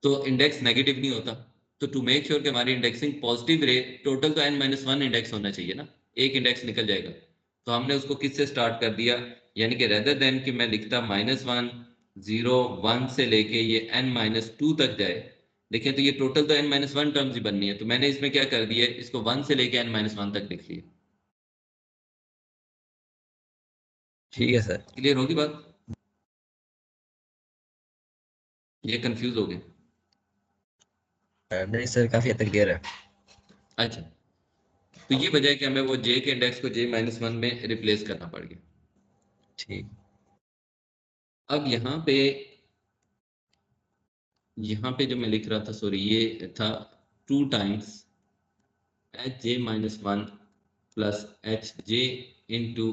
तो इंडेक्स नेगेटिव नहीं होता। तो टू मेक श्योर कि हमारी इंडेक्सिंग पॉजिटिव रहे, टोटल तो n-1 इंडेक्स होना चाहिए ना, एक इंडेक्स निकल जाएगा। तो हमने उसको किससे स्टार्ट कर दिया, यानी कि रेदर देन कि मैं लिखता -1, 0, 1 से लेके ये n-2 तक जाए। देखें तो ये टोटल तो n-1 टर्म्स ही बननी है, तो मैंने इसमें क्या कर दिया, इसको 1 से लेके n-1 तक लिख लिया। ठीक है सर। क्लियर होगी बात, ये कंफ्यूज हो गए? नहीं सर, काफी हद तक क्लियर है। अच्छा, तो ये वजह है कि हमें वो जे के इंडेक्स को j-1 में रिप्लेस करना पड़ गया। ठीक। अब यहाँ पे जो मैं लिख रहा था, सॉरी, ये था 2 times h-j-1 plus hj into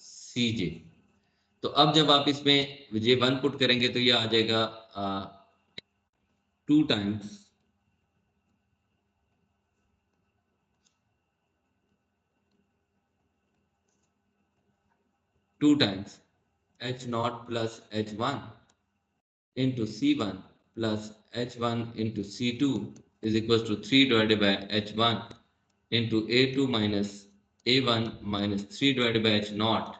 cj। तो अब जब आप इसमें j1 पुट करेंगे तो ये आ जाएगा 2 times 2 times h0 plus h1 into C1 plus H1 into C2 is equals to 3 divided by H1 into A2 minus A1 minus 3 divided by H0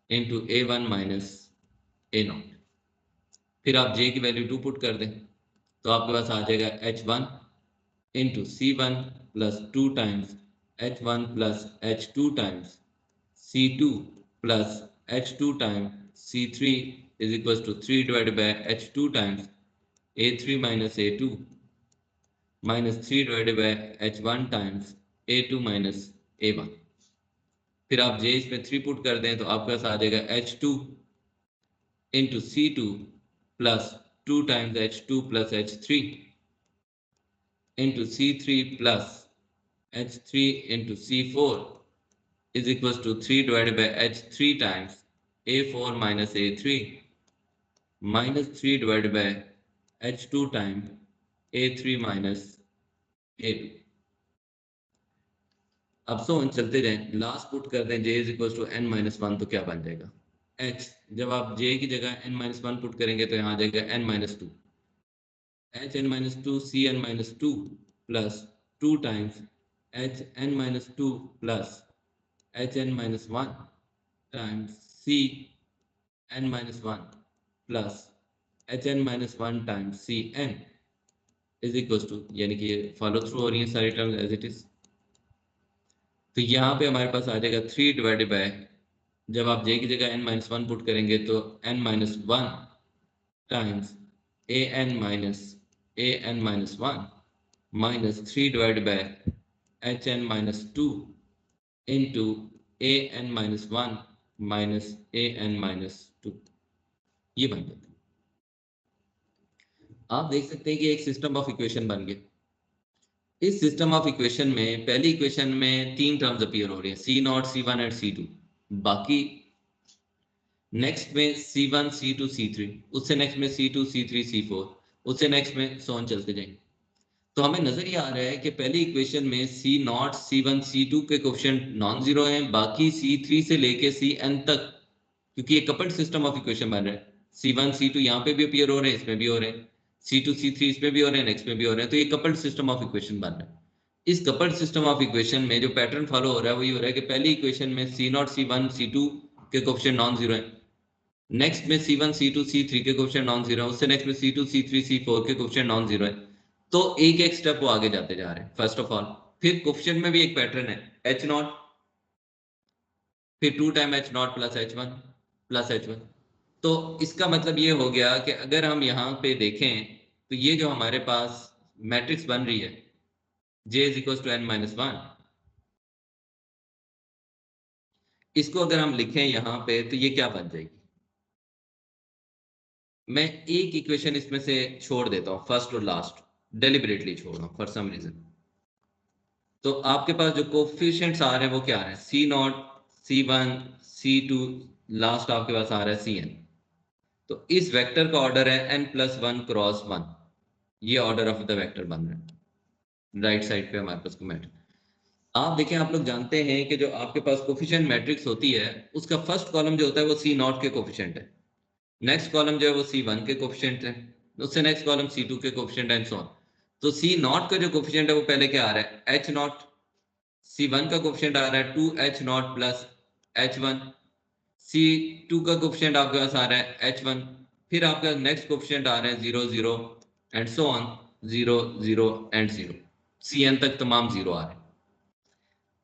into A1 minus A0। फिर आप J की value 2 put कर दें तो आपके पास आ जाएगा H1 into C1 plus 2 times H1 plus H2 times C2 plus H2 times C3 is equals to 3 divided by H2 times A3 minus A2 minus 3 divided by H1 times A2 minus A1। फिर आप J इसमें 3 put कर दें तो आपके पास आ जाएगा H2 into C2 plus 2 times H2 plus H3 into C3 plus H3 into C4 is equals to 3 divided by H3 times A4 minus A3 minus 3 divided by H2 times A3 minus A2। अब सो हम चलते जाएं, last put कर दें j is equal to n-1 तो क्या बन जाएगा h। जब आप j की जगह n-1 पुट करेंगे तो यहाँ आ जाएगा n-2, hn-2 cn-2 plus 2 times hn-2 plus hn-1 times cn-1 plus hn-1 times cn is equal to, यानी कि ये फॉलो थ्रू हो रही है सारी टर्म्स एज इट इज। तो यहाँ पे हमारे पास आ जाएगा 3 डिवाइडेड बाय, जब आप j की जगह n-1 पुट करेंगे तो n-1 times an-1 minus 3 divided bye hn-2 into an-1 minus an-2। ये बन जाता है। आप देख सकते हैं कि एक सिस्टम ऑफ इक्वेशन बन गया। इस सिस्टम ऑफ इक्वेशन में पहली इक्वेशन में 3 टर्म्स अपीयर हो रही हैं, C0, C1 एंड C2। बाकी नेक्स्ट में C1, C2, C3, उससे नेक्स्ट में C2, C3, C4, उससे नेक्स्ट में सोन चलते जाएंगे। तो हमें नजर ये आ रहा है कि पहली इक्वेशन में C0, C1, C2 के कोफिशिएंट नॉन जीरो हैं, बाकी C3 से लेके Cn तक, क्योंकि ये कपल्ड सिस्टम ऑफ इक्वेशन बन रहा है। C1, C2 यहाँ पे भी अपीयर हो रहे हैं, इसमें भी हो रहे हैं, C2, C3 इसमें भी हो रहे हैं, नेक्स्ट में भी हो रहे हैं, तो ये कपल्ड सिस्टम ऑफ इक्वेशन बन रहा है। इस कपल्ड सिस्टम ऑफ इक्वेशन में जो पैटर्न फॉलो हो रहा है वो ये हो रहा है कि पहली इक्वेशन में C0, C1, C2 के कोफिशिएंट नॉन जीरो है, नेक्स्ट में C1, C2, C3 के कोफिशिएंट नॉन जीरो है, उससे नेक्स्ट में C2, C3, C4 के कोफिशिएंट नॉन जीरो है। तो एक एक स्टेप वो आगे जाते जा रहे हैं फर्स्ट ऑफ ऑल। फिर कोफिशिएंट में भी एक पैटर्न है H0, फिर 2 time H0 plus H1 plus H1। तो इसका मतलब ये हो गया कि अगर हम यहाँ पे देखें तो ये जो हमारे पास मैट्रिक्स बन रही है J is equal to n minus one, इसको अगर हम लिखें यहाँ पे तो ये क्या बन जाएगी? मैं एक इक्वेशन इसमें से छोड़ देता हूँ, फर्स्ट और लास्ट डेलिबरेटली छोड़ रहा हूँ फॉर सम रीजन। तो आपके पास जो कोफिशिएंट्स आ रहे हैं वो क्या आ रहे हैं? C0, C1, C2, लास्ट आपके पास आ रहा है Cn। तो इस वेक्टर का ऑर्डर है n+1 क्रॉस 1, ये ऑर्डर ऑफ द वेक्टर बन रहा है राइट साइड पे हमारे पास कमेंट। आप देखें, आप लोग जानते हैं कि जो आपके पास कोफिशिएंट मैट्रिक्स होती है उसका फर्स्ट कॉलम जो होता है वो C0 के कोफिशिएंट है, नेक्स्ट कॉलम जो है वो C1 के कोफिशिएंट है, उससे नेक्स्ट कॉलम C2 के कोफिशिएंट एंड सो ऑन। तो C0 का जो कोफिशिएंट है वो पहले क्या आ रहा है? H0। C1 का कोफिशिएंट आ रहा है 2H0 प्लस H1। C2 का कोफिशिएंट आपके पास आ रहा है H1। फिर आपका नेक्स्ट कोफिशिएंट आ रहा है 0 0 and so on, 0 0 and 0, Cn तक तमाम 0 आ रहे हैं।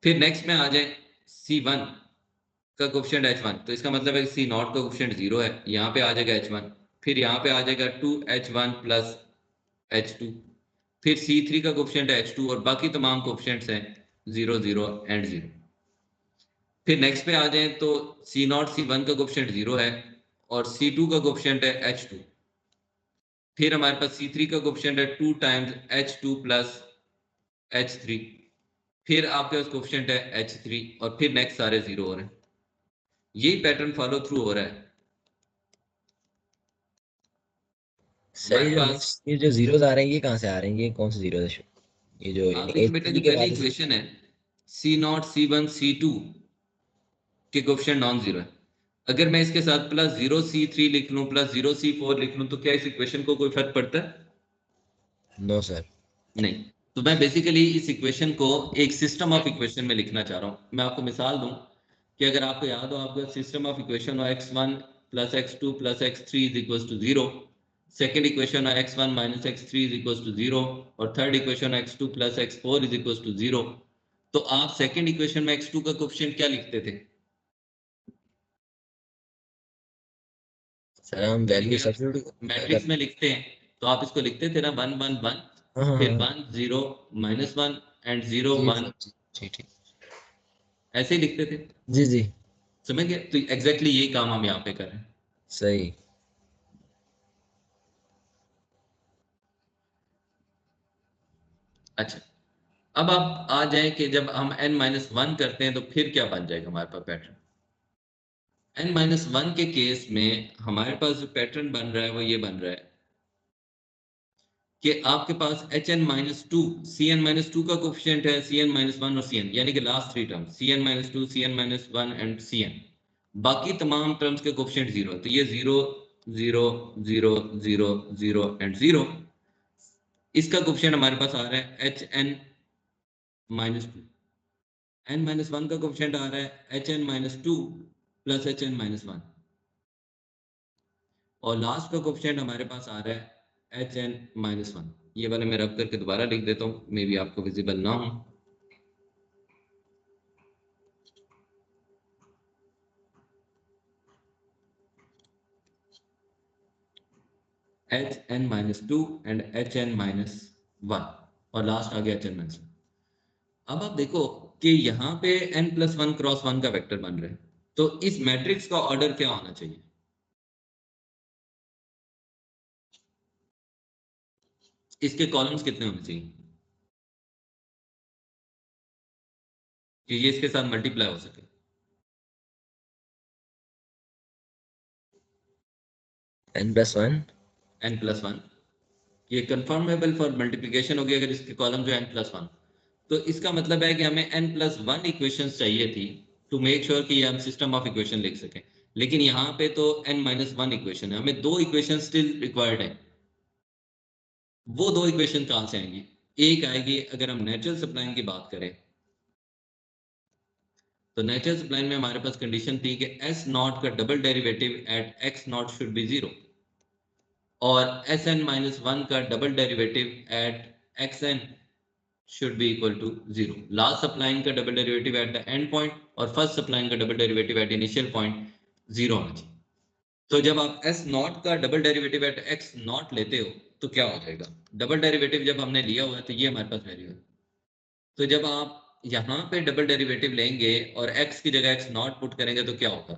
फिर नेक्स्ट में आ जाए C1 का कोफिशिएंट H1, तो इसका मतलब है C0 का कोफिशिएंट 0 है, यहाँ पे आ जाएगा H1। फिर यहाँ पे आ जाएगा 2H1 प्लस H2। फिर C3 का कोफिशिएंट है H2 और बाकी तमाम कोफिशिएंट्स हैं 0 0 एंड 0। फिर नेक्स्ट पे आ जाए तो C0 C1 का कोफिशिएंट 0 है और C2 का कोफिशिएंट है H2। फिर हमारे पास C3 का कोफिशिएंट है 2 टाइम्स H2 प्लस H3। फिर आपके पास कोफिशिएंट है H3 और फिर नेक्स्ट सारे 0 हो रहे हैं। यही पैटर्न फॉलो थ्रू हो रहा है सर हमारे ये जो पास। नेक्स्ट ये जो जीरोस आ रहे हैं ये कहाँ से आ रहे हैं, ये कौन से जीरो है? ये जो आप एच देखिए बेटा, थ्री जो के पहली बाद इक्वेशन है C0 C1 C2 के कोफिशिएंट नॉन जीरो है, अगर मैं इसके साथ प्लस 0 C3 लिख लूं प्लस 0 C4 लिख लूं तो क्या इस इक्वेशन को कोई फर्क पड़ता है? No sir. नहीं। तो मैं बेसिकली इस इक्वेशन को एक सिस्टम ऑफ इक्वेशन में लिखना चाह रहा हूं। मैं आपको मिसाल दूं कि अगर आपको याद हो, आपका सिस्टम ऑफ इक्वेशन हो x1 plus x2 plus x3 is equal to 0, second equation है x1 minus x3 is equal to 0 और third equation x2 plus x4 is equal to 0। तो आप सेकेंड इक्वेशन में x2 का कोफिशिएंट क्या लिखते थे? सर हम यानी वैल्यू कि अगर सब्स्टिट्यूट मैट्रिक्स कर। में लिखते हैं तो आप इसको लिखते थे ना 1 1 1, हाँ हाँ फिर हाँ। 1 0 माइनस 1 एंड 0 जी 1, सर जी जी ठीक। ऐसे ही लिखते थे। जी जी। समझ गए? तो एग्जैक्टली यही काम हम यहाँ पे कर रहे हैं। सही। अच्छा, अब आप आ जाए कि जब हम n-1 करते हैं तो फिर क्या बन जाएगा हमारे पास पैटर्न? n-1 के केस में हमारे पास जो पैटर्न बन रहा है वो ये बन रहा है कि आपके पास hn-2 cn-2 का कोफिशिएंट है, cn-1 और cn, यानी कि last three term cn-2 cn-1 and cn, बाकी तमाम टर्म्स के कोफिशिएंट 0 है। तो ये 0 0 0 0 0 एंड 0, इसका कोफिशिएंट हमारे पास आ रहा है hn-2। n-1 का कोफिशिएंट आ रहा है hn-2 प्लस hn-1 और लास्ट का कोफिशिएंट हमारे पास आ रहा है hn-1। ये वाला मैं रब करके दोबारा लिख देता हूँ, मे बी आपको विजिबल ना हो। hn-2 एंड hn-1 और लास्ट आ गया hn-1। अब आप देखो कि यहाँ पे n+1 क्रॉस 1 का वेक्टर बन रहा है, तो इस मैट्रिक्स का ऑर्डर क्या होना चाहिए? इसके कॉलम्स कितने होने चाहिए कि ये इसके साथ मल्टीप्लाई हो सके? n+1। n+1, ये कंफर्मेबल फॉर मल्टीप्लिकेशन हो गया अगर इसके कॉलम जो n+1। तो इसका मतलब है कि हमें n+1 इक्वेशंस चाहिए थी टू मेक श्योर कि ये हम सिस्टम ऑफ इक्वेशन लिख सकें, लेकिन यहाँ पे तो n-1 इक्वेशन है, हमें दो इक्वेशन स्टिल रिक्वायर्ड है। वो दो इक्वेशन कहाँ से आएंगी? एक आएगी अगर हम नेचुरल सप्लाइन की बात करें, तो नेचुरल सप्लाइन में हमारे पास कंडीशन थी कि S0 का double derivative at x0 should be 0 और Sn-1 का double derivative at xn should be equal to 0। Last spline का double derivative at the end point और फर्स्ट सप्लाइन का double derivative at initial point 0 होना चाहिए। तो जब आप एस नॉट का double derivative at x naught लेते हो तो क्या हो जाएगा? डबल डेरिवेटिव जब हमने लिया हुआ है तो ये हमारे पास वैल्यू है। तो जब आप यहाँ पे डबल डेरिवेटिव लेंगे और x की जगह x नॉट पुट करेंगे तो क्या होगा?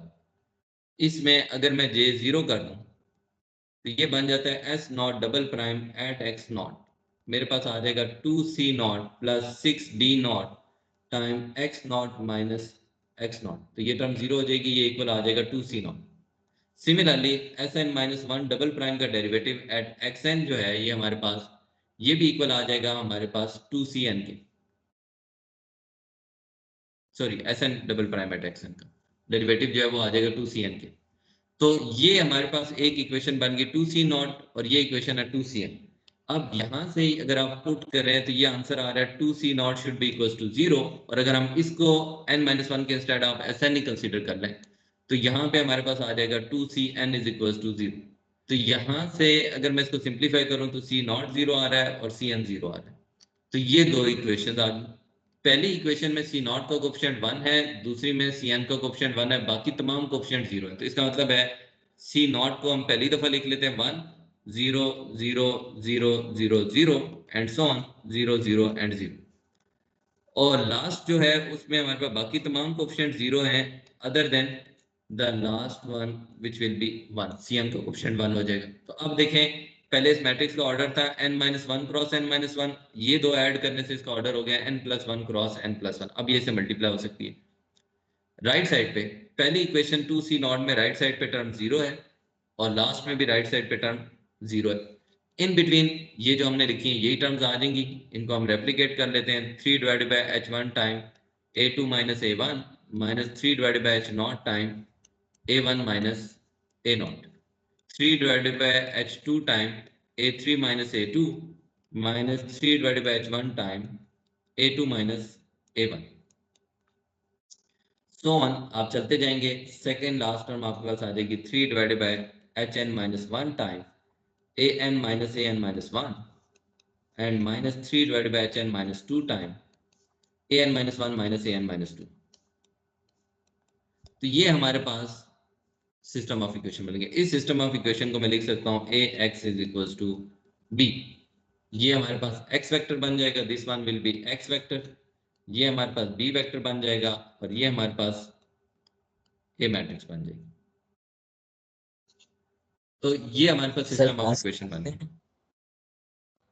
इसमें अगर मैं j 0 कर दूं तो ये बन जाता है s not double prime eight x not. मेरे पास आ जाएगा 2c not plus 6d not time x not minus x not. तो ये टर्म 0 हो जाएगी, ये इक्वल आ जाएगा 2c naught. Similarly s n minus one double prime का डेरिवेटिव एट एक्स एन जो है ये हमारे पास, ये भी इक्वल आ जाएगा हमारे पास 2cn के, sorry s n double prime at x n का डेरिवेटिव जो है वो आ जाएगा 2cn के। तो ये हमारे पास एक इक्वेशन बन गई 2c नॉट और ये इक्वेशन है 2cn। अब यहाँ से अगर आप पुट कर रहे हैं तो ये आंसर आ रहा है 2c naught should be equal to 0। और अगर हम इसको n माइनस वन के इंस्टेड आप एस एन ही कंसिडर कर लें तो यहाँ पे हमारे पास आ जाएगा 2cn इज इक्वल टू 0। तो यहाँ से अगर मैं इसको सिंप्लीफाई करूँ तो c नॉट 0 आ रहा है और cn 0 आ रहा है। तो ये दो इक्वेशन आ गई। पहली इक्वेशन में सी नॉट का कोफिशिएंट 1 है, दूसरी में सी एन का कोफिशिएंट 1 है, बाकी तमाम कोफिशिएंट 0 है। तो इसका मतलब है सी नॉट को हम पहली दफा लिख लेते हैं 1 0 0 0 0 0 एंड सो ऑन 0 0 एंड 0। और लास्ट जो है उसमें हमारे पास बाकी तमाम कोफिशिएंट 0 हैं other than the last one which will be 1। C n का कोफिशिएंट 1 हो जाएगा। तो अब देखें, पहले इस मैट्रिक्स का ऑर्डर था n minus one cross n minus one, ये दो ऐड करने से इसका ऑर्डर हो गया n plus one cross n plus one. अब ये से मल्टीप्लाई हो सकती है। राइट साइड पे पहली इक्वेशन 2c नॉट में राइट साइड पे टर्म 0 है और लास्ट में भी राइट साइड पे टर्म 0 है। इन बिटवीन ये जो हमने लिखी है यही टर्म्स आ जाएंगी, इनको हम रेप्लिकेट कर लेते हैं। 3 divided bye h1 time a2 minus a1 minus 3 divided bye h not time a1 minus a not. 3 divided by h2 time a3 minus a2 minus 3 divided by h1 time a2 minus a1। So on आप चलते जाएंगे, second last term आपके पास आ जाएगी 3 divided by h n minus one time a n minus one and minus 3 divided by h n minus two time a n minus one minus a n minus two. तो ये हमारे पास system of equation बन गया। इस system of equation को मैं लिख सकता हूँ a x is equal to b. ये हमारे पास x वेक्टर बन जाएगा, this one will be x vector. ये हमारे पास b वेक्टर बन जाएगा और ये हमारे पास a मैट्रिक्स बन जाएगी। तो ये हमारे पास सर सिस्टम ऑफ इक्वेशन बन गई।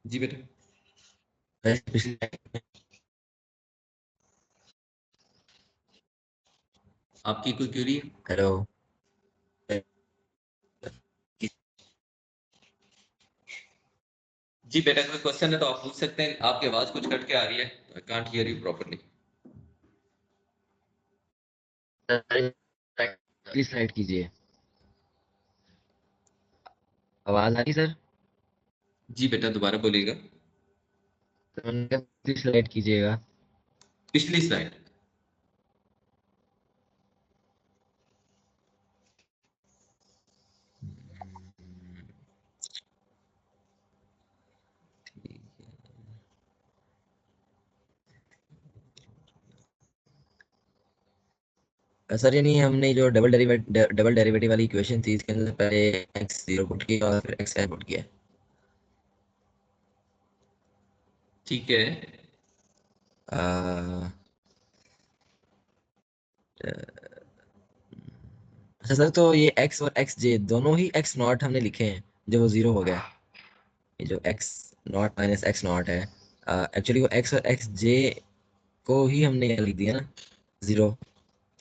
जी बेटा, आपकी कोई क्वेरी है? हेलो। जी बेटा, कोई क्वेश्चन है तो आप पूछ सकते हैं। आपकी आवाज कुछ कट के आ रही है, I can't hear you properly. Please slide कीजिए। आवाज आ रही सर? जी बेटा, दोबारा बोलिएगा। प्लीज स्लाइड कीजिएगा। पिछली स्लाइड। सर यानी हमने जो डबल डेरिवेटिव वाली इक्वेशन थी इसके अंदर पहले एक्स जीरो पुट किया और फिर एक्स एन पुट किया। ठीक है। अह, अच्छा सर, तो ये एक्स और एक्स जे दोनों ही एक्स नॉट हमने लिखे हैं जो वो जीरो हो गया। ये जो x not minus x not है, एक्चुअली वो एक्स और एक्स जे को ही हमने यहाँ लिख दिया ना जीरो।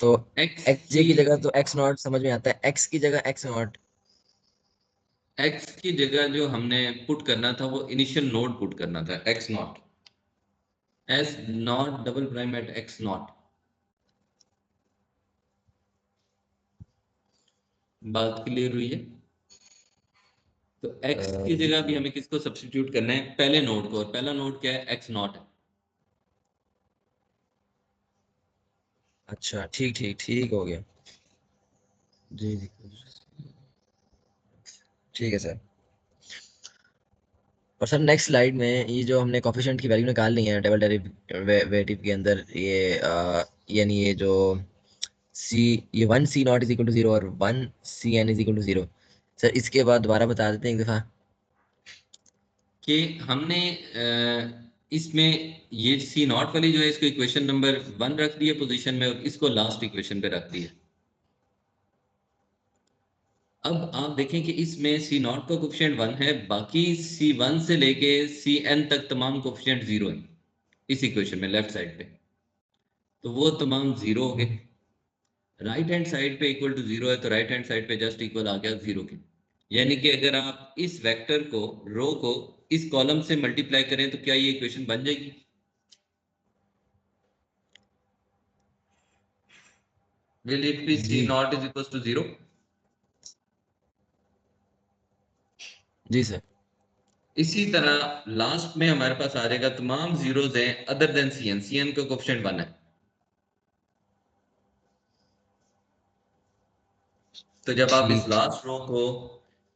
तो एक्स एक्स जे की की जगह तो एक्स नॉट समझ में आता है, एक्स की जगह एक्स नॉट। एक्स की जगह जो हमने पुट करना था वो इनिशियल नोड पुट करना था x not, S not double prime at x not. बात क्लियर हुई है? तो x की जी जगह भी हमें किसको सब्स्टिट्यूट करना है? पहले नोड को। और पहला नोड क्या है? x नॉट है। अच्छा, ठीक ठीक ठीक हो गया। जी जी, ठीक है सर। और सर नेक्स्ट स्लाइड में ये जो हमने कोफिशिएंट की वैल्यू निकाल ली है डबल डेरिवेटिव के अंदर, ये यानी ये जो सी, ये 1 c naught is equal to 0 और 1 c n is equal to 0। Sir इसके बाद दोबारा बता देते हैं एक दफा। कि हमने इसमें ये सी नॉट वाली जो है इसको इक्वेशन नंबर 1 रख दी है पोजीशन में, और इसको लास्ट इक्वेशन पे रख दिया। अब आप देखें कि इसमें सी नॉट का कोफिशिएंट 1 है, बाकी सी 1 से लेके सी एन तक तमाम कोफिशिएंट 0 है इस इक्वेशन में लेफ्ट साइड पे, तो वो तमाम 0 हो गए। राइट हैंड साइड पे इक्वल टू 0 है, तो राइट हैंड साइड पे जस्ट इक्वल आ गया 0 के। यानी कि अगर आप इस वेक्टर को, रो को इस कॉलम से मल्टीप्लाई करें तो क्या ये इक्वेशन बन जाएगी? Will it be जी C naught is equals to 0? जी सर। इसी तरह लास्ट में हमारे पास आ जाएगा तमाम जीरोस हैं other than c n, c n का कोफिशिएंट 1 है। तो जब आप इस ठीक। लास्ट रो को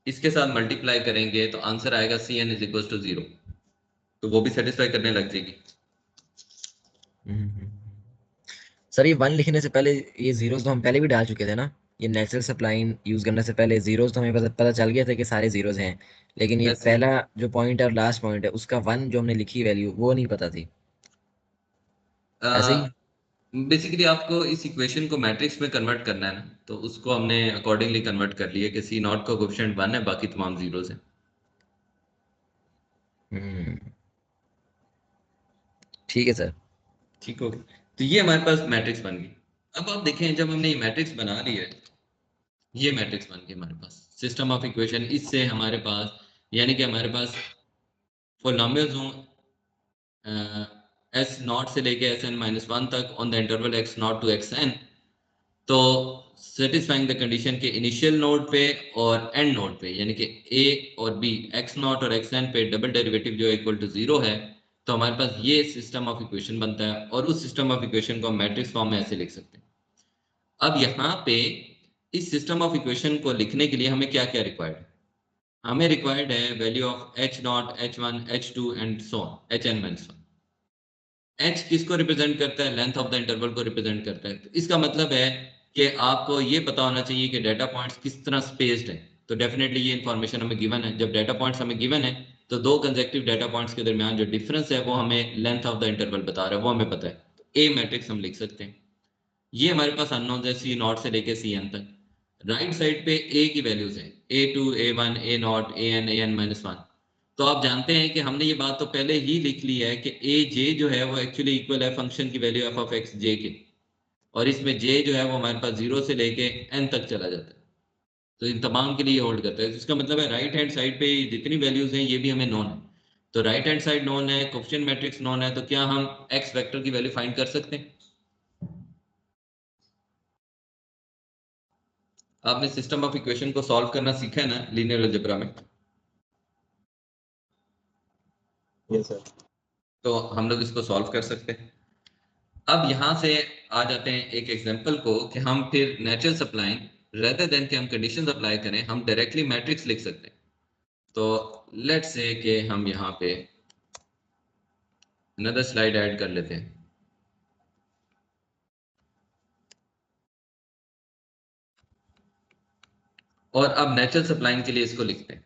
इसके साथ मल्टीप्लाई करेंगे तो आंसर आएगा c n is equals to 0, तो वो भी सेटिस्फाई करने लग जाएगी। हम्म। सर ये 1 लिखने से पहले ये जीरोस तो हम पहले भी डाल चुके थे ना। ये नेचुरल सप्लाइन यूज करने से पहले जीरोस तो हमें पता चल गया था कि सारे जीरोस हैं, लेकिन ये ऐसे पहला जो पॉइंट है और लास्ट पॉइंट है उसका 1 जो हमने लिखी वैल्यू वो नहीं पता थी। ऐसे ही। बेसिकली आपको इस इक्वेशन को मैट्रिक्स में कन्वर्ट करना है ना, तो उसको हमने अकॉर्डिंगली कन्वर्ट कर लिया कि सी नॉट का कोफिशिएंट 1 है, बाकी तमाम जीरोस हैं। हम्म। ठीक है सर। ठीक हो गया, तो ये हमारे पास मैट्रिक्स बन गई। अब आप देखें जब हमने ये मैट्रिक्स बना लिया है, ये मैट्रिक्स बन गई हमारे पास सिस्टम ऑफ इक्वेशन। इससे हमारे पास यानी कि हमारे पास पोलिनोमियल्स हों एस नॉट से लेके एस एन माइनस वन तक on the interval x naught to x N, तो सेटिस्फाइंग द कंडीशन के इनिशियल नोड पे और एंड नोड पे, यानी कि ए और बी एक्स नॉट और एक्स एन पे डबल डेरिवेटिव जो इक्वल टू 0 है, तो हमारे पास ये सिस्टम ऑफ इक्वेशन बनता है। और उस सिस्टम ऑफ इक्वेशन को हम मैट्रिक्स फॉर्म में ऐसे लिख सकते हैं। अब यहाँ पे इस सिस्टम ऑफ इक्वेशन को लिखने के लिए हमें क्या क्या रिक्वायर्ड है? हमें रिक्वायर्ड है value of h naught, h one, h two and so on, h n minus one. H किसको रिप्रेजेंट करता है? लेंथ ऑफ द इंटरवल को रिप्रेजेंट करता है। तो इसका मतलब है कि आपको ये पता होना चाहिए कि डाटा पॉइंट्स किस तरह स्पेस्ड है। तो डेफिनेटली ये इन्फॉर्मेशन हमें गिवन है। जब डाटा पॉइंट्स हमें गिवन है तो दो कंसेक्टिव डाटा पॉइंट्स के दरमियान जो डिफरेंस है वो हमें लेंथ ऑफ द इंटरवल बता रहा है, वो हमें पता है। तो ए मैट्रिक्स हम लिख सकते हैं। ये हमारे पास अननोन है सी नॉट से लेके सी एन तक। राइट साइड पे ए की वैल्यूज है a two, a one, a naught, a n minus one. तो आप जानते हैं कि हमने ये बात तो पहले ही लिख ली है कि ए जे जो है वो एक्चुअली इक्वल है फंक्शन की वैल्यू एफ ऑफ एक्स जे के, और इसमें जे जो है वो हमारे पास 0 से लेके एन तक चला जाता है। तो इन तमाम के लिए होल्ड करता है। तो इसका मतलब है राइट हैंड साइड पे जितनी वैल्यूज हैं ये भी हमें नोन है। तो राइट हैंड साइड नोन है, कोफिशिएंट मैट्रिक्स नोन है, तो क्या हम एक्स वेक्टर की वैल्यू फाइंड कर सकते हैं? आपने सिस्टम ऑफ इक्वेशन को सॉल्व करना सीखा है ना लीनियर अलजेब्रा में? Yes sir. तो हम लोग इसको सॉल्व कर सकते हैं। अब यहाँ से आ जाते हैं एक एग्जांपल को कि हम फिर नेचुरल सप्लाइन रेदर देन कि हम कंडीशंस अप्लाई करें, हम डायरेक्टली मैट्रिक्स लिख सकते हैं। तो लेट्स से कि हम यहाँ पे अनदर स्लाइड ऐड कर लेते हैं, और अब नेचुरल सप्लाइन के लिए इसको लिखते हैं।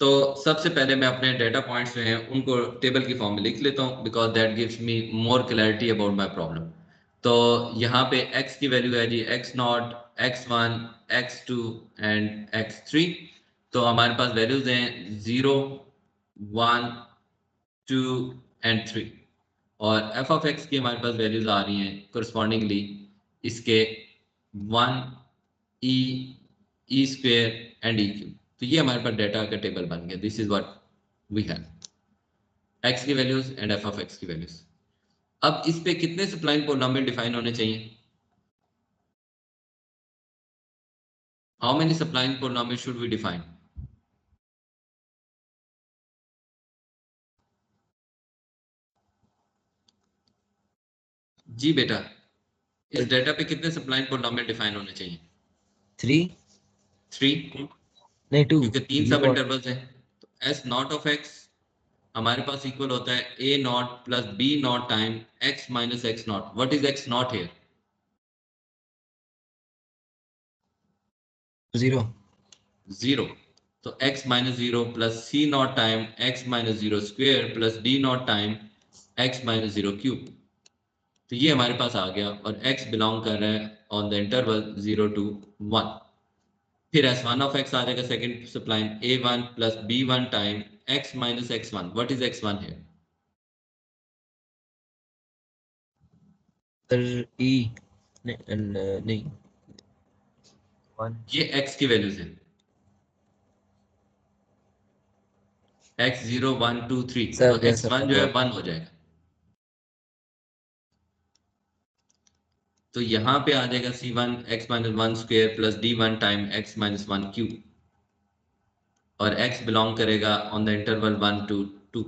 तो सबसे पहले मैं अपने डेटा पॉइंट्स जो हैं उनको टेबल की फॉर्म में लिख लेता हूँ, because that gives me more clarity about my problem. तो यहाँ पे x की वैल्यू है जी x not, x1, x2 and x3। तो हमारे पास वैल्यूज हैं 0, 1, 2 एंड 3। और f ऑफ x की हमारे पास वैल्यूज आ रही हैं कोरस्पॉन्डिंगली इसके 1, e, e square and e cube. तो ये हमारे पास डेटा का टेबल बन गया। This is what we have, x की values and f of x की वैल्यूज। अब इस पे कितने सप्लाइन पोलिनोमियल डिफाइन होने चाहिए? How many spline polynomial should we define? जी बेटा, इस डेटा पे कितने सप्लाइन पोलिनोमियल डिफाइन होने चाहिए? 3। 3, नहीं 2। क्योंकि तीन सब 0 और इंटरवल्स हैं। तो एस नॉट ऑफ एक्स हमारे पास इक्वल होता है a naught plus b naught time x minus x naught. What is x naught here? 0, तो x minus 0 plus c naught time x minus 0 square plus d naught time x minus 0 cube. तो ये हमारे पास आ गया और x belong कर रहा है ऑन द इंटरवल 0 to 1। फिर s1 ऑफ x आ जाएगा second spline a1 plus b1 time x minus x1। What is x1 है? सर ई नहीं 1 ये x की वैल्यूज है, x 0 1 2 3, तो सर x1 जो है 1 हो जाएगा। तो यहाँ पे आ जाएगा c1 x minus 1 square plus d1 time x minus 1 cube और x बिलोंग करेगा ऑन द इंटरवल 1 to 2।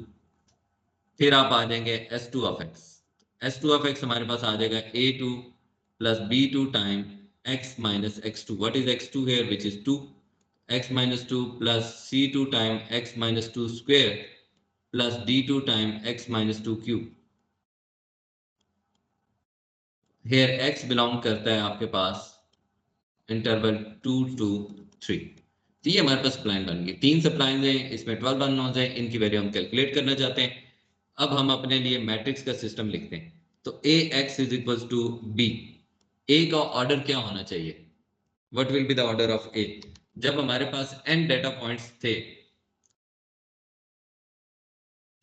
फिर आप आ जाएंगे s2 of x। s2 of x हमारे पास आ जाएगा a2 plus b2 time x minus x2। What is x2 here, which is 2, x minus 2 plus c2 time x minus 2 square plus d2 time x minus 2 cube. here x belong करता है आपके पास interval 2 to 3। तो ये हमारे पास spline बन गई। 3 spline हैं, इसमें 12 अननोन्स हैं, इनकी वैल्यू हम कैलकुलेट करना चाहते हैं। अब हम अपने लिए मैट्रिक्स का सिस्टम लिखते हैं। तो a x is equal to b. A का ऑर्डर क्या होना चाहिए? What will be the order of a? जब हमारे पास n डेटा पॉइंट्स थे,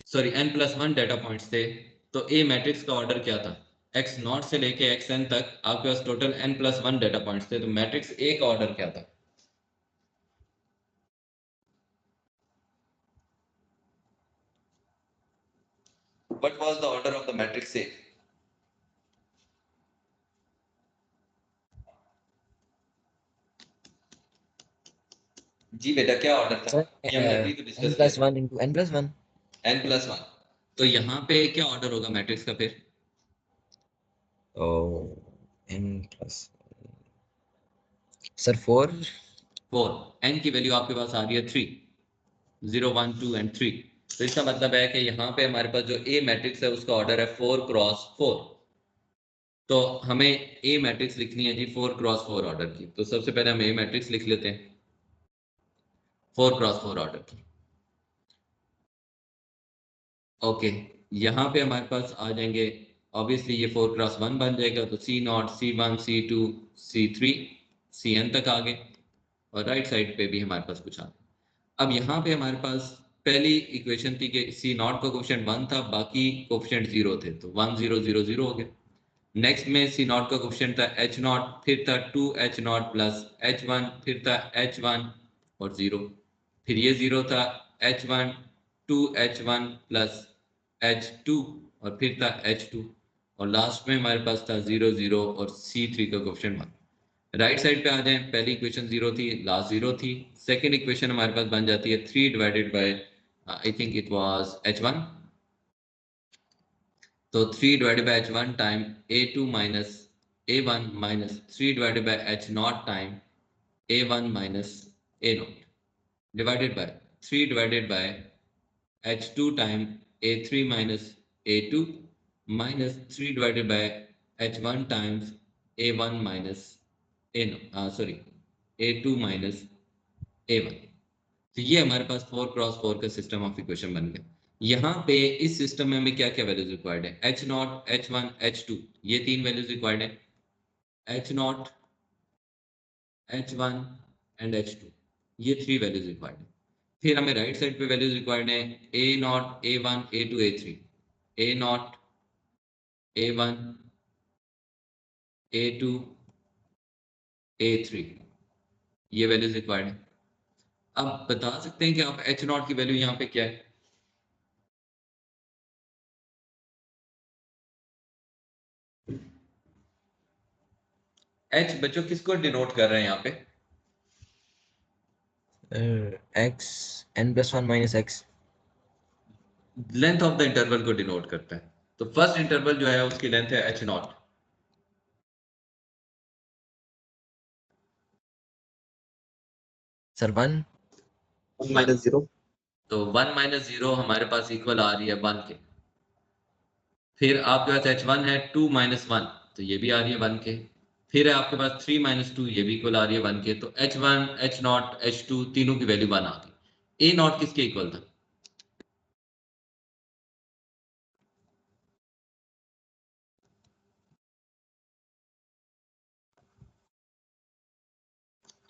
सॉरी n+1 डेटा पॉइंट्स थे, तो ए मैट्रिक्स का ऑर्डर क्या था? x नॉट से लेके xn तक आपके पास टोटल n+1 डेटा पॉइंट्स थे, तो मैट्रिक्स ए का ऑर्डर क्या था? What was the order of the matrix A? जी बेटा, क्या ऑर्डर था? ये हमने अभी तो डिस्कस किया था। n+1 into n+1 n+1। तो यहाँ पे क्या ऑर्डर होगा मैट्रिक्स का फिर? n plus sir 4 4। n की वैल्यू आपके पास आ रही है 3, 0 1 2 एंड 3। तो इसका मतलब है कि यहाँ पे हमारे पास जो ए मैट्रिक्स है उसका ऑर्डर है 4 क्रॉस 4। तो हमें ए मैट्रिक्स लिखनी है जी 4 क्रॉस 4 ऑर्डर की। तो सबसे पहले हम ए मैट्रिक्स लिख लेते हैं 4 क्रॉस 4 ऑर्डर की। ओके, यहाँ पे हमारे पास आ जाएंगे, ऑब्वियसली ये 4 क्रॉस 1 बन जाएगा, तो सी not C1 C2 C3 Cn तक आ गए और राइट साइड पे भी हमारे पास कुछ आ गया। अब यहाँ पे हमारे पास पहली इक्वेशन थी कि सी नॉट का कोफिशिएंट 1 था, बाकी कोफिशिएंट 0 थे, तो 1 0 0 0 हो गया। नेक्स्ट में सी नॉट का कोफिशिएंट था h नॉट, फिर था 2h नॉट प्लस h1, फिर था h1 और 0, फिर ये 0 था h1 2h1 प्लस h2 और फिर था h2 और लास्ट में हमारे पास था 0 0 और c3 का कोफिशिएंट 1। राइट साइड पे आ जाएं, पहली इक्वेशन 0 थी, लास्ट 0 थी। सेकेंड इक्वेशन हमारे पास बन जाती है 3 divided bye I think it was h1। तो 3 divided bye h1 time a2 minus a1 minus 3 divided bye h not time a1 minus a not divided by 3 divided bye h2 time a3 minus a2 minus 3 divided bye h1 times a1 minus a sorry a2 minus a1। तो ये हमारे पास 4 cross 4 का system of equation बन गया। यहाँ पे इस system में हमें क्या क्या वैल्यूज रिक्वायर्ड है? h नॉट h1 h2, ये 3 वैल्यूज रिक्वायर्ड है, h not h1 and h2, ये 3 वैल्यूज रिक्वायर्ड है। फिर हमें राइट साइड पे वैल्यूज रिक्वायर्ड है a not a1 a2 a3, a not a1 a2 a3, ये वैल्यूज रिक्वायर्ड है। अब बता सकते हैं कि आप h नॉट की वैल्यू यहाँ पे क्या है? h बच्चों किसको डिनोट कर रहे हैं यहाँ पे? x n+1 minus x length of the interval को डिनोट करता है। तो फर्स्ट इंटरवल जो है उसकी लेंथ है h नॉट। Sir 1 minus 0। तो 1 माइनस 0 हमारे पास इक्वल आ रही है 1 के। फिर आपके पास h1 है 2 माइनस 1, तो ये भी आ रही है 1 के। फिर है आपके पास 3 - 2 ये भी इक्वल आ रही है 1 के, तो H1 H0 H2 तीनों की वैल्यू 1 आ गई। A0 किसके इक्वल था?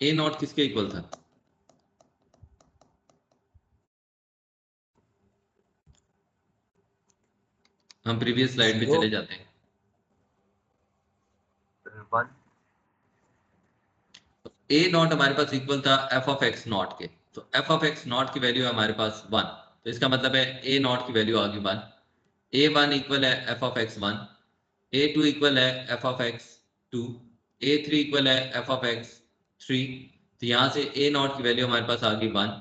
A0 किसके इक्वल था? हम प्रीवियस स्लाइड पे 0 चले जाते हैं। 1 A0 हमारे पास इक्वल था f of x0 के, तो f of x0 की वैल्यू है हमारे पास 1, तो इसका मतलब है A0 की वैल्यू आ गई 1। A1 इक्वल है f of x1, A2 equal है f of x2, A3 equal है f of x3। तो यहाँ से A0 की वैल्यू हमारे पास आ गई 1,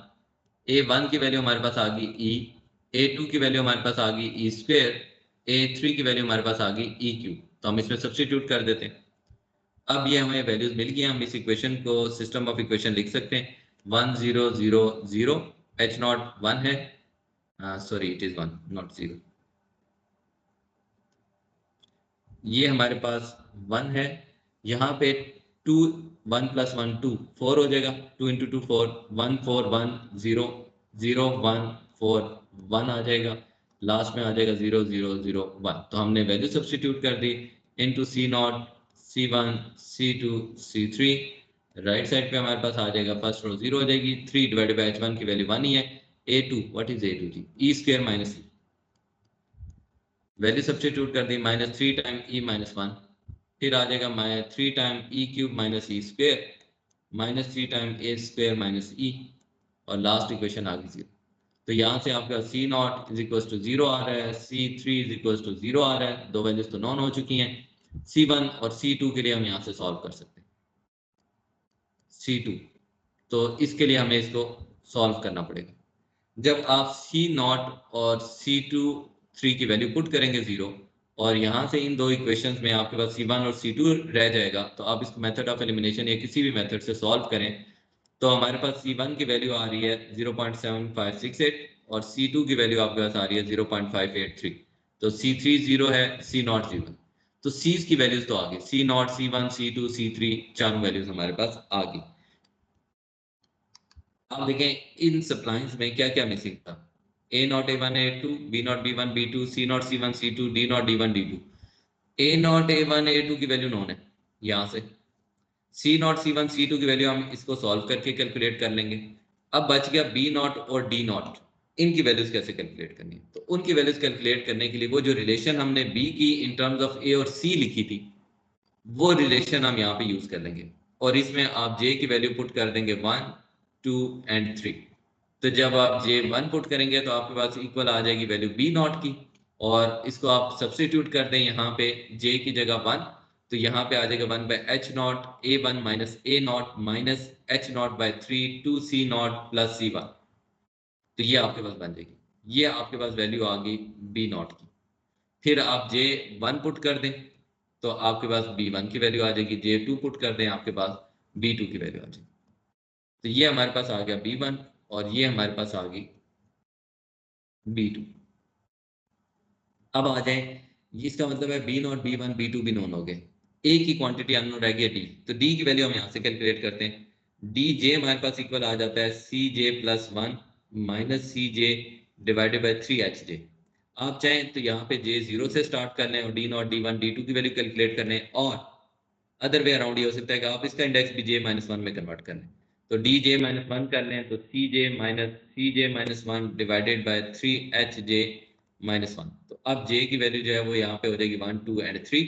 A1 की वैल्यू हमारे पास आ गई e, A2 की वैल्यू हमारे पास आ गई e स्क्वायर, A3 की वैल्यू हमारे पास आ गई e क्यूब। तो हम इसमें सब्स्टिट्यूट कर देते हैं। अब ये हमें वैल्यूज मिल गई, हम इस इक्वेशन को सिस्टम ऑफ इक्वेशन लिख सकते हैं। 1 0 0 0 H0 1 है, सॉरी इट इज 1 नॉट 0। ये हमारे पास 1 है, यहाँ पे 2 1 + 1 2 4 हो जाएगा, 2 × 2 4 1 4 1 0 0 1 4 1 आ जाएगा, लास्ट में आ जाएगा 0 0 0 1। तो हमने वैल्यू सब्स्टिट्यूट कर दी into C0 C1 C2 C3। Right side पे हमारे पास आ जाएगा, फर्स्ट रो 0 हो जाएगी, 3 डिवाइडेड बाय H1 की वैल्यू 1 ही है। A2 व्हाट इज A2 जी? e square minus e, value substitute कर दी, -3 टाइम e - 1, फिर आ जाएगा -3 time e cube minus e square, -3 time a square minus e, और लास्ट इक्वेशन आ गई 0। तो यहाँ से आपका C0 = 0 आ रहा है, C3 = 0 आ रहा है, दो वैल्यूज तो नॉन हो चुकी हैं। C1 और C2 के लिए हम यहाँ से सॉल्व कर सकते हैं। C2, तो इसके लिए हमें इसको सॉल्व करना पड़ेगा। जब आप C0 और C2 3 की वैल्यू पुट करेंगे 0, और यहाँ से इन दो इक्वेशंस में आपके पास C1 और C2 रह जाएगा, तो आप इसको मेथड ऑफ एलिमिनेशन या किसी भी मेथड से सॉल्व करें, तो हमारे पास C1 की वैल्यू आ रही है 0.7568 और C2 की वैल्यू आपके पास आ रही है 0.583। तो C3 0 है, C0 0 है, तो C's की वैल्यूज तो आ गई, C0 C1 C2 C3 चारों वैल्यूज हमारे पास आ गई। आप देखें इन सप्लाइंस में क्या क्या मिसिंग था। A0 A1 A2, B0 B1 B2, C0 C1 C2, D0 D1 D2। A0 A1 A2 की वैल्यू नॉन है, यहाँ से C0 C1 C2 की वैल्यू हम इसको सॉल्व करके कैलकुलेट कर लेंगे। अब बच गया B0 और D0, इनकी वैल्यूज कैसे कैलकुलेट करनी है? तो उनकी वैल्यूज कैलकुलेट करने के लिए वो जो रिलेशन हमने B की इन टर्म्स ऑफ A और C लिखी थी, वो रिलेशन हम यहाँ पे यूज कर लेंगे, और इसमें आप J की वैल्यू पुट कर देंगे 1 2 एंड 3। तो जब आप J1 पुट करेंगे तो आपके पास इक्वल आ जाएगी वैल्यू B0 की, और इसको आप सब्स्टिट्यूट कर दें यहाँ पे J की जगह 1, तो यहाँ पे आ जाएगा 1/H0 A1 minus A0 minus H0/3 2C0 + C1। तो ये आपके पास बन जाएगी, ये आपके पास वैल्यू आ गई B0 की। फिर आप J1 पुट कर दें तो आपके पास B1 की वैल्यू आ जाएगी, J2 पुट कर दें आपके पास B2 की वैल्यू आ जाएगी। तो ये हमारे पास आ गया B1 और ये हमारे पास आ गई B2। अब आ जाए, इसका मतलब है B0 B1 B2 भी नॉन हो गए, एक ही क्वांटिटी अननोन रह गई D। तो D की वैल्यू हम यहाँ से कैलकुलेट करते हैं। DJ हमारे पास इक्वल आ जाता है CJ + 1 minus CJ divided by 3HJ। आप चाहें तो यहाँ पे J 0 से स्टार्ट कर लें और D0 D1 D2 की वैल्यू कैलकुलेट कर लें, और अदर वे अराउंड ये हो सकता है कि आप इसका इंडेक्स भी J - 1 में कन्वर्ट कर लें। तो DJ - 1 कर लें तो CJ - 1 डिवाइडेड बाय 3HJ - 1। तो अब J की वैल्यू जो है वो यहाँ पे हो जाएगी 1 2 एंड 3।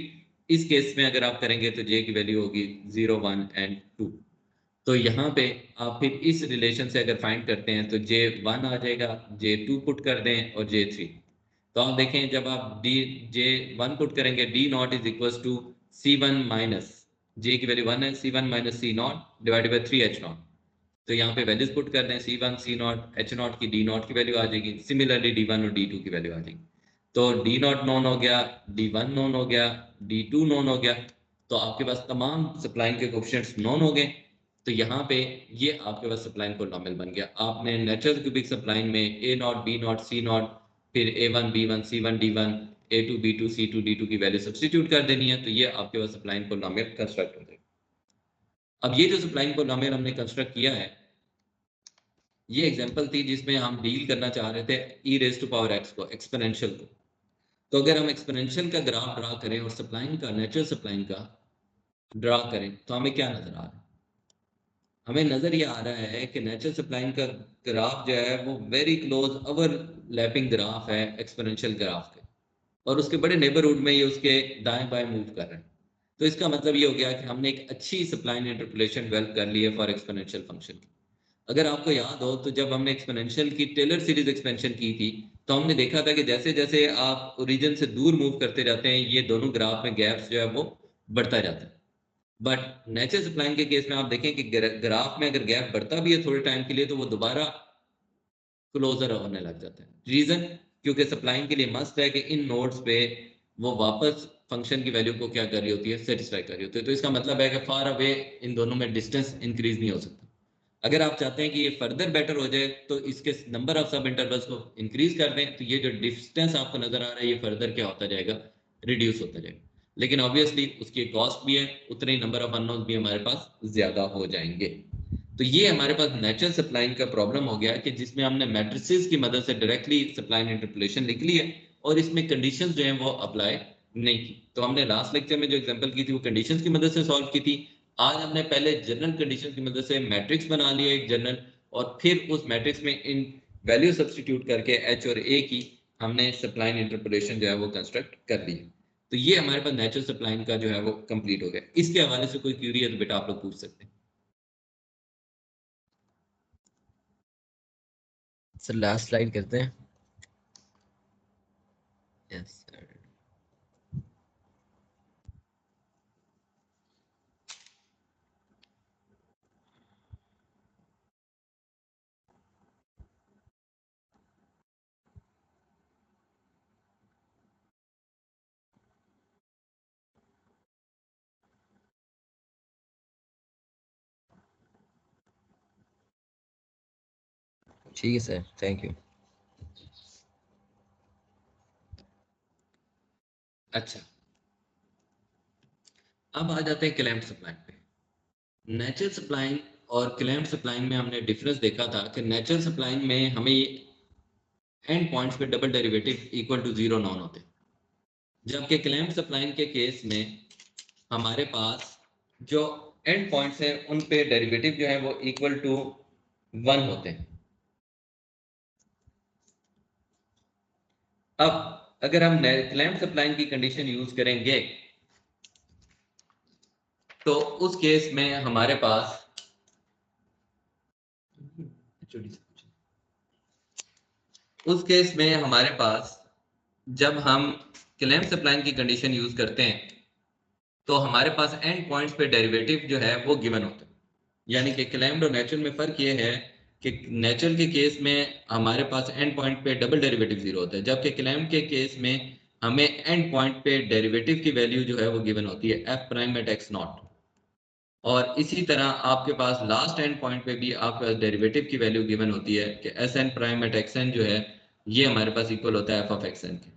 इस केस में अगर आप करेंगे तो J की वैल्यू होगी 0 1 एंड 2। तो यहाँ पे आप फिर इस रिलेशन से अगर फाइंड करते हैं तो J1 आ जाएगा, J2 पुट कर दें और J3। तो आप देखें जब आप J1 पुट करेंगे D0 = C1 माइनस J की वैल्यू 1 है, C1 minus C0 divided by 3H0। तो यहाँ पे वैल्यूज पुट कर दें, C1 C0 H0 की D0 की वैल्यू आ जाएगी, सिमिलरली D1 और D2 की वैल्यू आ जाएगी। तो D0 नॉन हो गया, D1 नॉन हो गया, D2 नॉन हो गया, तो आपके पास तमाम सप्लाइन के कोएफिशिएंट्स नॉन हो गए। तो यहाँ पे ये आपके पास सप्लाइन पॉलिनोमियल बन गया। आपने नेचुरल क्यूबिक सप्लाइन में A0 B0 C0 फिर A1 B1 C1 D1 A2 B2 C2 D2 की वैल्यू सब्स्टिट्यूट कर देनी है, तो ये आपके पास सप्लाइन पॉलिनोमियल कंस्ट्रक्ट हो जाएगा। अब ये जो सप्लाइन पॉलिनोमियल हमने कंस्ट्रक्ट किया है, ये एग्जांपल थी जिसमें हम डील करना चाह रहे थे e raise to power x को, एक्सपोनेंशियल को। तो अगर हम एक्सपोनेंशियल का ग्राफ ड्रा करें और सप्लाइन का, नेचुरल सप्लाइन का ड्रा करें, तो हमें क्या नजर आ रहा है? हमें नजर ये आ रहा है कि नेचुरल सप्लाइन का ग्राफ जो है वो वेरी क्लोज ओवरलैपिंग ग्राफ है एक्सपोनेंशियल ग्राफ के, और उसके बड़े नेबरहुड में ये उसके दाएं बाएं मूव कर रहे हैं। तो इसका मतलब ये हो गया कि हमने एक अच्छी सप्लाइन इंटरपोलेशन डेवलप कर ली है फॉर एक्सपोनेंशियल फंक्शन की। अगर आपको याद हो तो जब हमने एक्सपोनेंशियल की टेलर सीरीज एक्सपेंशन की थी, तो हमने देखा था कि जैसे जैसे आप ओरिजिन से दूर मूव करते जाते हैं, ये दोनों ग्राफ में गैप्स जो है वो बढ़ता जाता है। बट नेचुरल सप्लाइन के केस में आप देखें कि ग्राफ में अगर गैप बढ़ता भी है थोड़े टाइम के लिए, तो वो दोबारा क्लोजर होने लग जाता है। रीजन, क्योंकि सप्लाइन के लिए मस्ट है कि इन नोड्स पे वो वापस फंक्शन की वैल्यू को क्या कर रही होती है, सेटिस्फाई कर रही होती है। तो इसका मतलब है कि फार अवे इन दोनों में डिस्टेंस इंक्रीज नहीं हो सकता। अगर आप चाहते हैं कि ये फर्दर बेटर हो जाए, तो इसके नंबर ऑफ सब इंटरवल्स को इंक्रीज कर दें, तो ये जो डिस्टेंस आपको नजर आ रहा है ये फर्दर क्या होता जाएगा, रिड्यूस होता जाएगा। लेकिन ऑब्वियसली उसकी कॉस्ट भी है, उतने ही नंबर ऑफ अननोन्स भी हमारे पास ज्यादा हो जाएंगे। तो ये हमारे पास नेचुरल सप्लाइन का प्रॉब्लम हो गया कि जिसमें हमने मैट्रिसेस की मदद से डायरेक्टली सप्लाइन इंटरपोलेशन लिख ली है और इसमें कंडीशंस जो हैं वो अप्लाई नहीं की। तो हमने लास्ट लेक्चर में जो एग्जांपल की थी वो कंडीशंस की मदद से सॉल्व की थी। आज हमने पहले जनरल कंडीशन की मदद से मैट्रिक्स बना लिया एक जनरल, और फिर उस मैट्रिक्स में इन वैल्यू सब्स्टिट्यूट करके एच और ए की हमने सप्लाइन इंटरपोलेशन जो है वो कंस्ट्रक्ट कर ली। तो ये हमारे पास नेचुरल सप्लाइन का जो है वो कंप्लीट हो गया। इसके हवाले से कोई क्यूरी है तो बेटा आप लोग पूछ सकते हैं। सर लास्ट स्लाइड करते हैं। Yes sir. ठीक है सर, थैंक यू। अच्छा, अब आ जाते हैं क्लैम्प्ड सप्लाइन पे। नेचुरल सप्लाइन और क्लैम्प्ड सप्लाइन में हमने डिफरेंस देखा था कि नेचुरल सप्लाइन में हमें एंड पॉइंट्स पे double derivative equal to 0 known होते, जबकि क्लैम्प्ड सप्लाइन के केस में हमारे पास जो एंड पॉइंट्स हैं उन पे डेरिवेटिव जो है वो इक्वल टू 1 होते हैं। अब अगर हम क्लैम्प्ड सप्लाइन की कंडीशन यूज करेंगे, तो उस केस में हमारे पास जब हम क्लैम्प्ड सप्लाइन की कंडीशन यूज करते हैं, तो हमारे पास एंड पॉइंट्स पे डेरिवेटिव जो है वो गिवन होता है। यानी कि क्लैम्प्ड और नेचुरल में फर्क ये है कि नेचुरल के केस में हमारे पास एंड पॉइंट पे डबल डेरिवेटिव 0 होता है, जबकि क्लैम्प्ड के केस में हमें एंड पॉइंट पे डेरिवेटिव की वैल्यू जो है वो गिवन होती है F prime at x naught. और इसी तरह आपके पास लास्ट एंड पॉइंट पे भी आपका डेरिवेटिव की वैल्यू गिवन होती है कि s n prime at x n जो है ये हमारे पास इक्वल होता है एफ ऑफ एक्स एन के।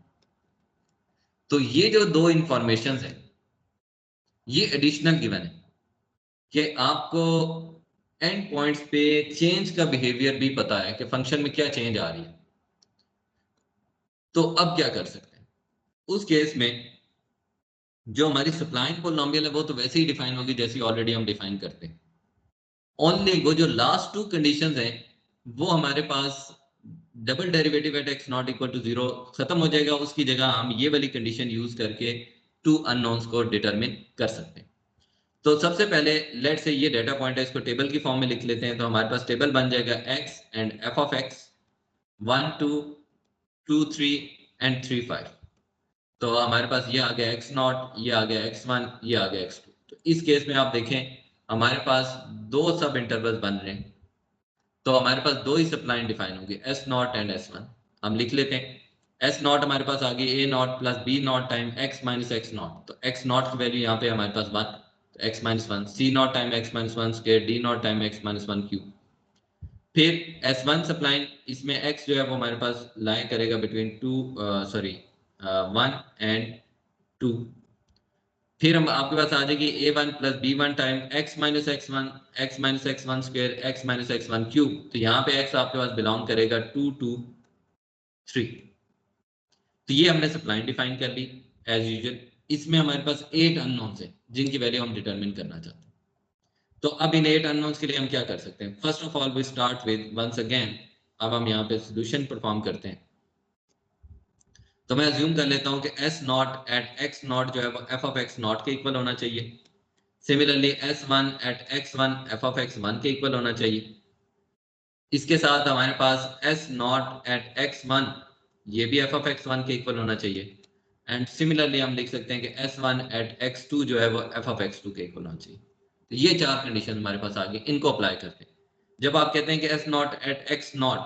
तो ये जो दो इंफॉर्मेशन है ये एडिशनल गिवन है कि आपको एंड पॉइंट्स पे चेंज का बिहेवियर भी पता है कि फंक्शन में क्या चेंज आ रही है। तो अब क्या कर सकते हैं उस केस में, जो हमारी सप्लाइन पॉलिनोमियल है वो तो वैसे ही डिफाइन होगी जैसी ऑलरेडी हम डिफाइन करते हैं। ओनली वो जो लास्ट टू कंडीशंस हैं वो हमारे पास double derivative at x naught equal to 0 खत्म हो जाएगा, उसकी जगह हम ये वाली कंडीशन यूज करके टू अननोन्स को डिटरमिन कर सकते हैं। तो सबसे पहले लेट से ये डेटा पॉइंट है, इसको टेबल की फॉर्म में लिख लेते हैं। तो हमारे पास टेबल बन जाएगा x and f of x 1 2 2 3 and 3 5। तो हमारे पास ये आ गया x नॉट, ये आ गया x1, ये आ गया x2। तो इस केस में आप देखें हमारे पास दो सब इंटरवल्स बन रहे हैं, तो हमारे पास दो ही सप्लाइन डिफाइन होंगे s नॉट एंड s1। हम लिख लेते हैं s नॉट हमारे पास आ गई a naught plus b not time x minus x not. तो x नॉट की वैल्यू यहाँ पे हमारे पास 1, तो x minus 1 c naught time x minus 1 square d not time x minus 1 cube. फिर s1 सप्लाइन, इसमें x जो है वो हमारे पास लाई करेगा बिटवीन टू सॉरी 1 एंड 2। फिर हम आपके पास आ जाएगी a1 plus b1 time x minus x1 square x minus x1 cube. तो यहाँ पे x आपके पास बिलोंग करेगा 2 2 3। तो ये हमने सप्लाई डिफाइन कर ली एज यूजुअल। इसमें हमारे पास 8 अननोन्स है जिनकी वैल्यू हम डिटरमिन करना चाहते हैं। तो अब इन 8 अननोन्स के लिए हम क्या कर सकते हैं? First of all we start with once again, अब हम यहाँ पे सोल्यूशन परफॉर्म करते हैं। तो मैं अज्यूम कर लेता हूँ कि s naught at x not जो है वो एफ ऑफ एक्स नॉट के इक्वल होना चाहिए। Similarly S1 at x1 f of x1 के इक्वल होना चाहिए। इसके साथ हमारे पास S0 एट x1 ये भी f of x1 के इक्वल होना चाहिए। एंड सिमिलरली हम लिख सकते हैं कि S1 एट x2 जो है वो f of x2 के इक्वल होना चाहिए। तो ये चार कंडीशन हमारे पास आ गई, इनको अप्लाई करते हैं। जब आप कहते हैं कि S0 एट x0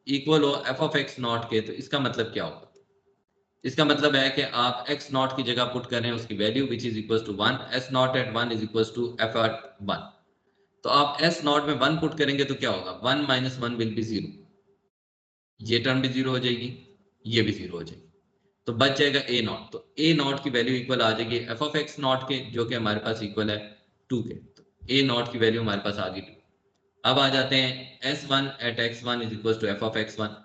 इक्वल हो f of x0 के, तो इसका मतलब क्या होगा? इसका मतलब है कि आप x नॉट की जगह पुट कर रहे हैं उसकी value which is equal to 1, s naught at 1 is equal to f at 1। तो आप s नॉट में 1 पुट करेंगे तो क्या होगा? 1 माइनस 1 विल बी 0। ये टर्म भी 0 हो जाएगी, ये भी 0 हो जाएगी, तो बच जाएगा a नॉट। तो a नॉट की वैल्यू इक्वल आ जाएगी f ऑफ x नॉट के, जो कि हमारे पास इक्वल है 2 के। तो a नॉट की वैल्यू हमारे पास आ गई 2। अब आ जाते हैं s1 at x1 is equal to f of x1।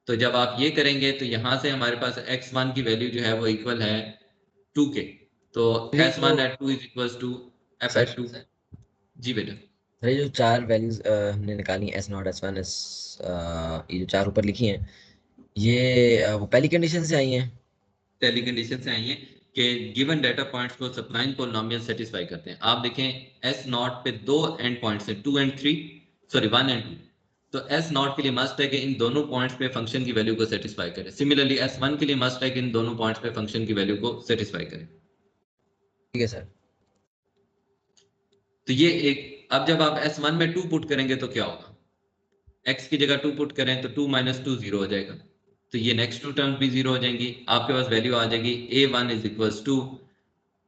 तो जब आप ये करेंगे तो यहाँ से हमारे पास x1 की वैल्यू जो है वो इक्वल है 2 के। तो ये s1 जो at 2 is equal to f sir at 2। जी बेटा, ये जो चार वैल्यूज हमने निकाली s naught s one s, ये जो चार ऊपर लिखी हैं, ये वो पहली कंडीशन से आई हैं। पहली कंडीशन से आई है कि गिवन डाटा पॉइंट्स को सप्लाइंग पोलिनोमियल सेटिस्फाई करते हैं। आप देखें एस नॉट पे दो एंड पॉइंट्स हैं, 2 एंड 3, सॉरी 1 एंड 2। तो एस नॉट के लिए मस्ट है कि इन दोनों पॉइंट्स पे फंक्शन की वैल्यू को सेटिस्फाई करे। सिमिलरली एस वन के लिए मस्ट है कि इन दोनों पॉइंट्स पे फंक्शन की वैल्यू को सेटिस्फाई करे। ठीक है सर। तो ये एक, अब जब आप S1 में 2 पुट करेंगे तो क्या होगा? x की जगह 2 पुट करें तो 2 माइनस 2 0 हो जाएगा। तो ये नेक्स्ट टू टर्म्स भी 0 हो जाएंगी। आपके पास वैल्यू आ जाएगी a1 is equal to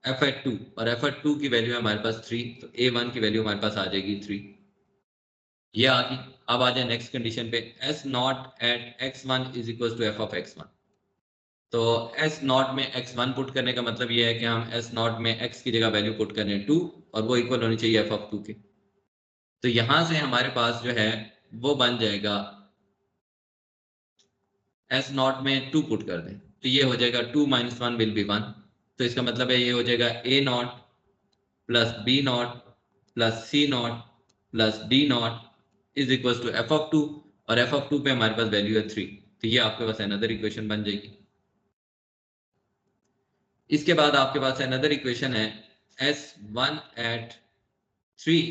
f at 2, और f एट 2 की वैल्यू है हमारे पास 3, तो a1 की वैल्यू हमारे पास आ जाएगी 3। ये आ गई। अब आ जाए नेक्स्ट कंडीशन पे, s naught at x1 is equal to f of x1। तो s नॉट में x1 पुट करने का मतलब ये है कि हम s नॉट में x की जगह वैल्यू पुट कर रहे हैं 2, और वो इक्वल होनी चाहिए f ऑफ 2 के। तो यहां से हमारे पास जो है वो बन जाएगा, एस नॉट में 2 पुट कर दें तो ये हो जाएगा 2 माइनस 1 विल बी 1। तो इसका मतलब है ये हो जाएगा a naught plus b naught plus c naught plus d naught is equal to f of 2, और f ऑफ 2 पे हमारे पास वैल्यू है 3। तो ये आपके पास अनदर इक्वेशन बन जाएगी। इसके बाद आपके पास अनदर इक्वेशन है s1 at 3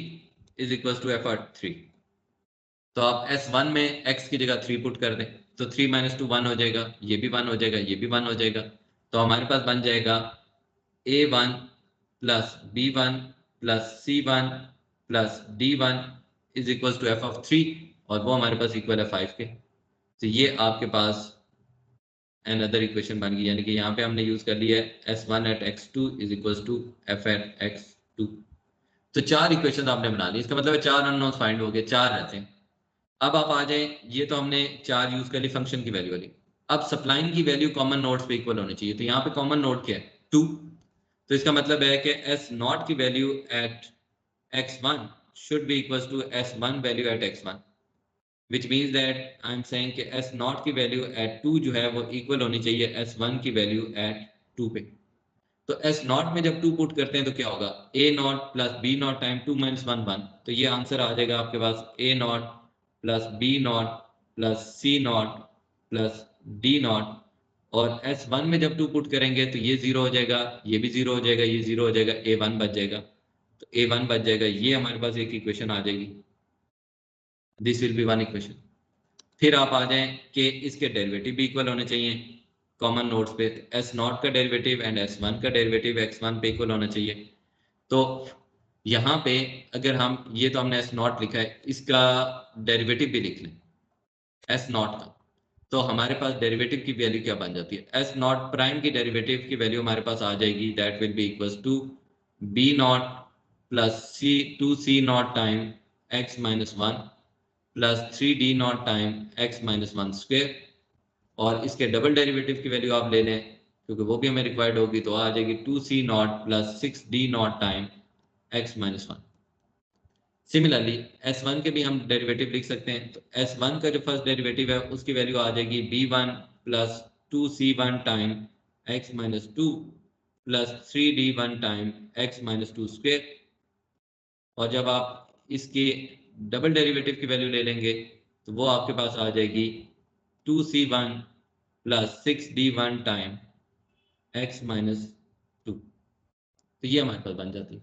is equal to f at 3। तो आप S1 में x की जगह 3 पुट कर दें तो 3 माइनस 2 1 हो जाएगा, ये भी 1 हो जाएगा, ये भी 1 हो जाएगा। तो हमारे पास बन जाएगा a1 plus b1 plus c1 plus d1 is equal to f of 3, और वो हमारे पास इक्वल है 5 के। तो ये आपके पास अनदर इक्वेशन बन गई, यानी कि यहाँ पे हमने यूज कर लिया है s1 at x2 is equal to f at x2। तो चार इक्वेशन आपने बना ली, इसका मतलब है चार अननोन्स फाइंड हो गए, चार रहते हैं। अब आप आ जाए, ये तो हमने चार यूज कर ली फंक्शन की वैल्यू वाली। अब सप्लाइन की वैल्यू कॉमन नोड्स पे इक्वल होनी चाहिए। तो यहाँ पे कॉमन नोड क्या है? 2। तो इसका मतलब है कि एस नॉट की value at x1 should be equals to s1 value at x1, which means that I am saying कि s नॉट की वैल्यू एट 2 जो है वो इक्वल होनी चाहिए s1 की वैल्यू एट 2 पे। तो s नॉट में जब 2 पुट करते हैं तो क्या होगा? a naught plus b not time 2 minus 1 1। तो ये आंसर आ जाएगा आपके पास a naught plus b naught plus c naught plus d not. और s1 में जब 2 पुट करेंगे तो ये 0 हो जाएगा, ये भी 0 हो जाएगा, ये 0 हो जाएगा, a1 बच जाएगा। तो a1 बच जाएगा, ये हमारे पास एक इक्वेशन आ जाएगी। This will be one equation. फिर आप आ जाएं कि इसके डेरिवेटिव भी इक्वल होने चाहिए कॉमन नोड्स पे। एस नॉट का डेरिवेटिव एंड s1 का डेरिवेटिव x1 पे इक्वल होना चाहिए। तो यहाँ पे अगर हम, ये तो हमने s नॉट लिखा है, इसका डेरिवेटिव भी लिख लें s नॉट का, तो हमारे पास डेरिवेटिव की वैल्यू क्या बन जाती है? s नॉट प्राइम की डेरिवेटिव की वैल्यू हमारे पास आ जाएगी, that will be equals to b naught plus c naught time x minus 1 plus 3d naught time x minus 1 square. और इसके डबल डेरिवेटिव की वैल्यू आप ले लें क्योंकि वो भी हमें रिक्वायर्ड होगी, तो आ जाएगी 2c not plus 6d not time x minus 1। Similarly s1 के भी हम डेरिवेटिव लिख सकते हैं, तो s1 का जो फर्स्ट डेरिवेटिव है उसकी वैल्यू आ जाएगी b1 plus 2c1 time x minus 2 plus 3d1 time x minus 2 square. और जब आप इसके डबल डेरिवेटिव की वैल्यू ले लेंगे तो वो आपके पास आ जाएगी 2c1 plus 6d1 time x minus 2। तो ये हमारे पास बन जाती है।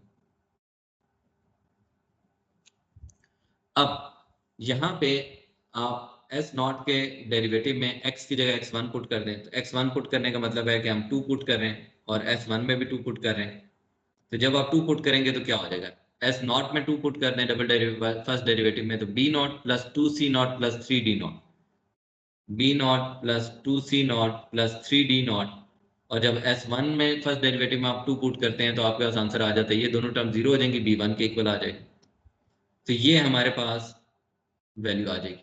अब यहाँ पे आप s नॉट के डेरिवेटिव में x की जगह x1 पुट कर दें, तो x1 पुट करने का मतलब है कि हम 2 पुट कर रहे हैं और s1 में भी 2 पुट कर रहे हैं। तो जब आप 2 पुट करेंगे तो क्या हो जाएगा, s नॉट में 2 पुट कर दें डबल डेरिवेटिव फर्स्ट डेरिवेटिव में, तो b naught plus 2c not plus 3d not, b naught plus 2c not plus 3d not. और जब s1 में फर्स्ट डेरिवेटिव में आप 2 पुट करते हैं तो आपके पास आंसर आ जाता है, ये दोनों टर्म 0 हो जाएंगी, b1 के इक्वल आ जाएगी। तो ये हमारे पास वैल्यू आ जाएगी,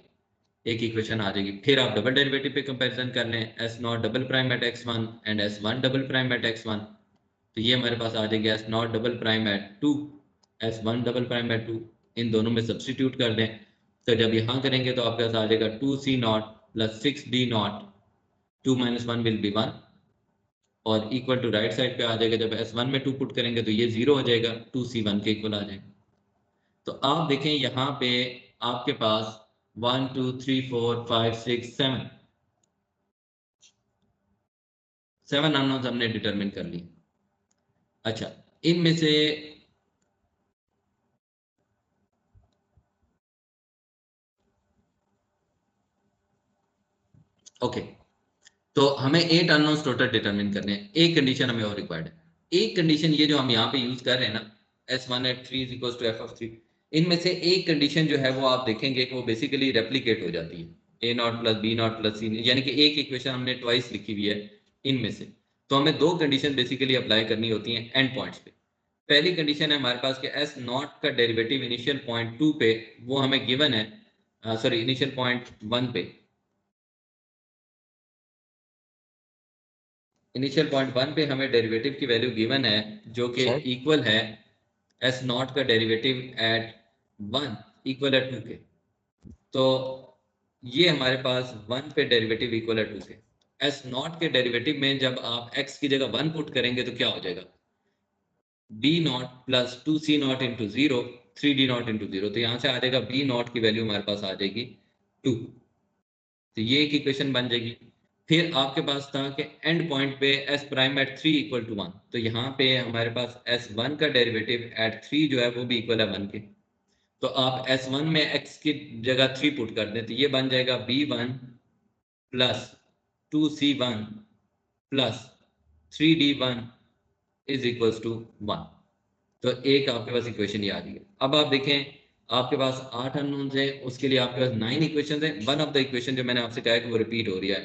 एक इक्वेशन आ जाएगी। फिर आप डबल डेरिवेटिव पे कंपैरिजन कर लें, S not double prime eight x1 and s1 double prime eight x1, तो ये हमारे पास आ जाएगी S not double prime eight 2, s1 double prime eight 2। इन दोनों में सब्सटीट्यूट कर दें, तो जब यहाँ करेंगे तो आपके पास आ जाएगा 2c not plus 6d not, 2 minus 1 will be 1, और इक्वल टू राइट साइड पे आ जाएगा। जब s1 में 2 पुट करेंगे तो ये 0 हो जाएगा, 2c1 के इक्वल आ जाएगा। तो आप देखें यहाँ पे आपके पास 1 2 3 4 5 6 7 अननोन्स हमने डिटरमिन कर ली। अच्छा, इनमें से ओके, तो हमें 8 अननोन्स टोटल डिटरमिन करने हैं। एक कंडीशन हमें और रिक्वायर्ड है। एक कंडीशन ये जो हम यहाँ पे यूज कर रहे हैं ना, s1 at 3 is equals to f of 3, इनमें से एक कंडीशन जो है वो आप देखेंगे कि वो बेसिकली रेप्लिकेट हो जाती है, a naught plus b naught plus c, यानी कि एक इक्वेशन हमने ट्वाइस लिखी हुई है इनमें से। तो हमें दो कंडीशन बेसिकली अप्लाई करनी होती हैं एंड पॉइंट्स पे। पहली कंडीशन है हमारे पास कि एस नॉट का डेरिवेटिव इनिशियल पॉइंट 2 पे वो हमें गिवन है, सॉरी इनिशियल पॉइंट 1 पे, इनिशियल पॉइंट 1 पे हमें डेरिवेटिव की वैल्यू गिवन है जो कि सर इक्वल है एस नॉट का डेरिवेटिव एट 1 इक्वल है 2 के। तो ये हमारे पास 1 पे डेरिवेटिव इक्वल है 2 के। एस नॉट के डेरिवेटिव में जब आप x की जगह 1 पुट करेंगे तो क्या हो जाएगा, b naught plus 2c not into 0 3d not into 0। तो यहाँ से आ जाएगा b नॉट की वैल्यू हमारे पास आ जाएगी 2। तो ये एक इक्वेशन बन जाएगी। फिर आपके पास था कि एंड पॉइंट पे s prime at 3 equal to 1, तो यहाँ पे हमारे पास s1 का डेरिवेटिव एट 3 जो है वो भी इक्वल है 1 के। तो आप s1 में x की जगह 3 पुट कर दें तो ये बन जाएगा b1 plus 2c1 plus 3d1 is equals to 1। तो एक आपके पास इक्वेशन ये आ रही है। अब आप देखें आपके पास 8 अननोन्स हैं, उसके लिए आपके पास 9 इक्वेशंस हैं। वन ऑफ द इक्वेशन जो मैंने आपसे कहा है कि वो रिपीट हो रही है,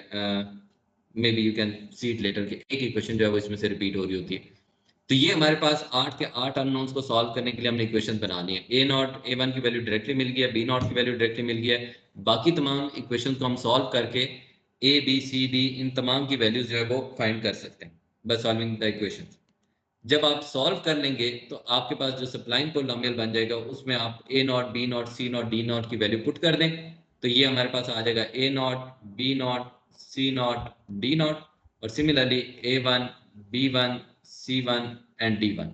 may be you can see it later, कि एक इक्वेशन जो है वो इसमें से रिपीट हो रही होती है। तो ये हमारे पास 8 के 8 अननोन्स को सॉल्व करने के लिए हमने इक्वेशन बना ली है। ए नॉट a1 की वैल्यू डायरेक्टली मिल गई है, बी नॉट की वैल्यू डायरेक्टली मिल गई है। बाकी तमाम इक्वेशन को हम सॉल्व करके ए बी सी डी इन तमाम की वैल्यूज जो है वो फाइंड कर सकते हैं बाय सॉल्विंग द इक्वेशन। जब आप सॉल्व कर लेंगे तो आपके पास जो सप्लाइंग पोलिनोमियल बन जाएगा उसमें आप A not B not C not D not की वैल्यू पुट कर दें, तो ये हमारे पास आ जाएगा A not B not C not D not, और similarly A one B one C one and D one.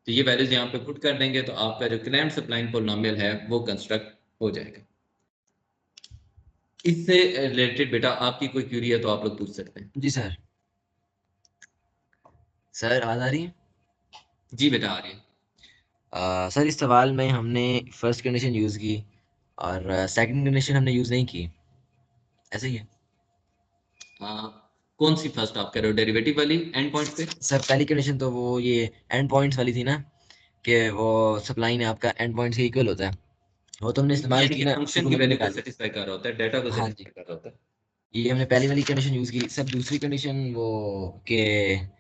तो ये वैल्यूज यहाँ पे पुट कर देंगे तो आपका जो क्लैम्ड सप्लाइंग पोलिनोमियल है वो कंस्ट्रक्ट हो जाएगा। इससे रिलेटेड बेटा आपकी कोई क्यूरी है तो आप लोग पूछ सकते हैं। जी सर। सर आवाज आ रही है? जी बेटा आ रही है। सर इस सवाल में हमने फर्स्ट कंडीशन यूज की और सेकंड कंडीशन हमने यूज नहीं की, ऐसा ही है? कौन सी फर्स्ट आप कह रहे हो, डेरिवेटिव वाली एंड पॉइंट पे? सर पहली कंडीशन तो वो ये एंड पॉइंट्स वाली थी ना, कि वो सप्लाई में आपका एंड पॉइंट्स के इक्वल होता है, वो तो हमने इस्तेमाल यानी की कि ना, फंक्शन शुरू की में भी वैल्यू को निकाली। सेटिस्फाई कर रहा होता है, डाटा को हाँ जी, सेटिस्फाई कर रहा होता है। ये हमने पहली वाली कंडीशन यूज की। सर दूसरी कंडीशन वो के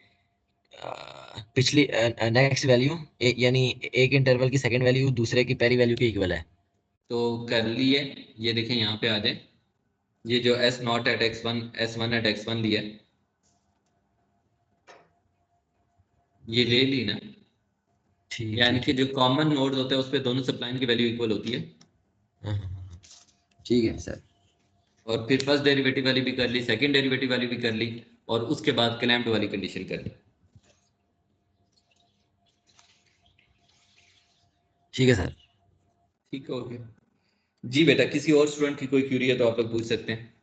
पिछली नेक्स्ट वैल्यू यानी एक इंटरवल की सेकंड वैल्यू दूसरे की पहली वैल्यू के इक्वल है। तो कर लिए, ये देखें यहाँ पे आ जाए, ये जो s naught at x one, s one at x one लिया, ये ले ली ना, ठीक यानी ठीक कि ठीक। जो कॉमन नोड्स होते हैं उस पे दोनों सप्लाइन की वैल्यू इक्वल होती है। हाँ, हाँ, हाँ, ठीक है सर। और फिर फर्स्ट डेरिवेटिव वाली भी कर ली, सेकंड डेरिवेटिव वाली भी कर ली, और उसके बाद क्लैम्प्ड वाली कंडीशन कर ली। ठीक है सर। ठीक हो गया जी बेटा। किसी और स्टूडेंट की कोई क्यूरी है तो आप लोग पूछ सकते हैं।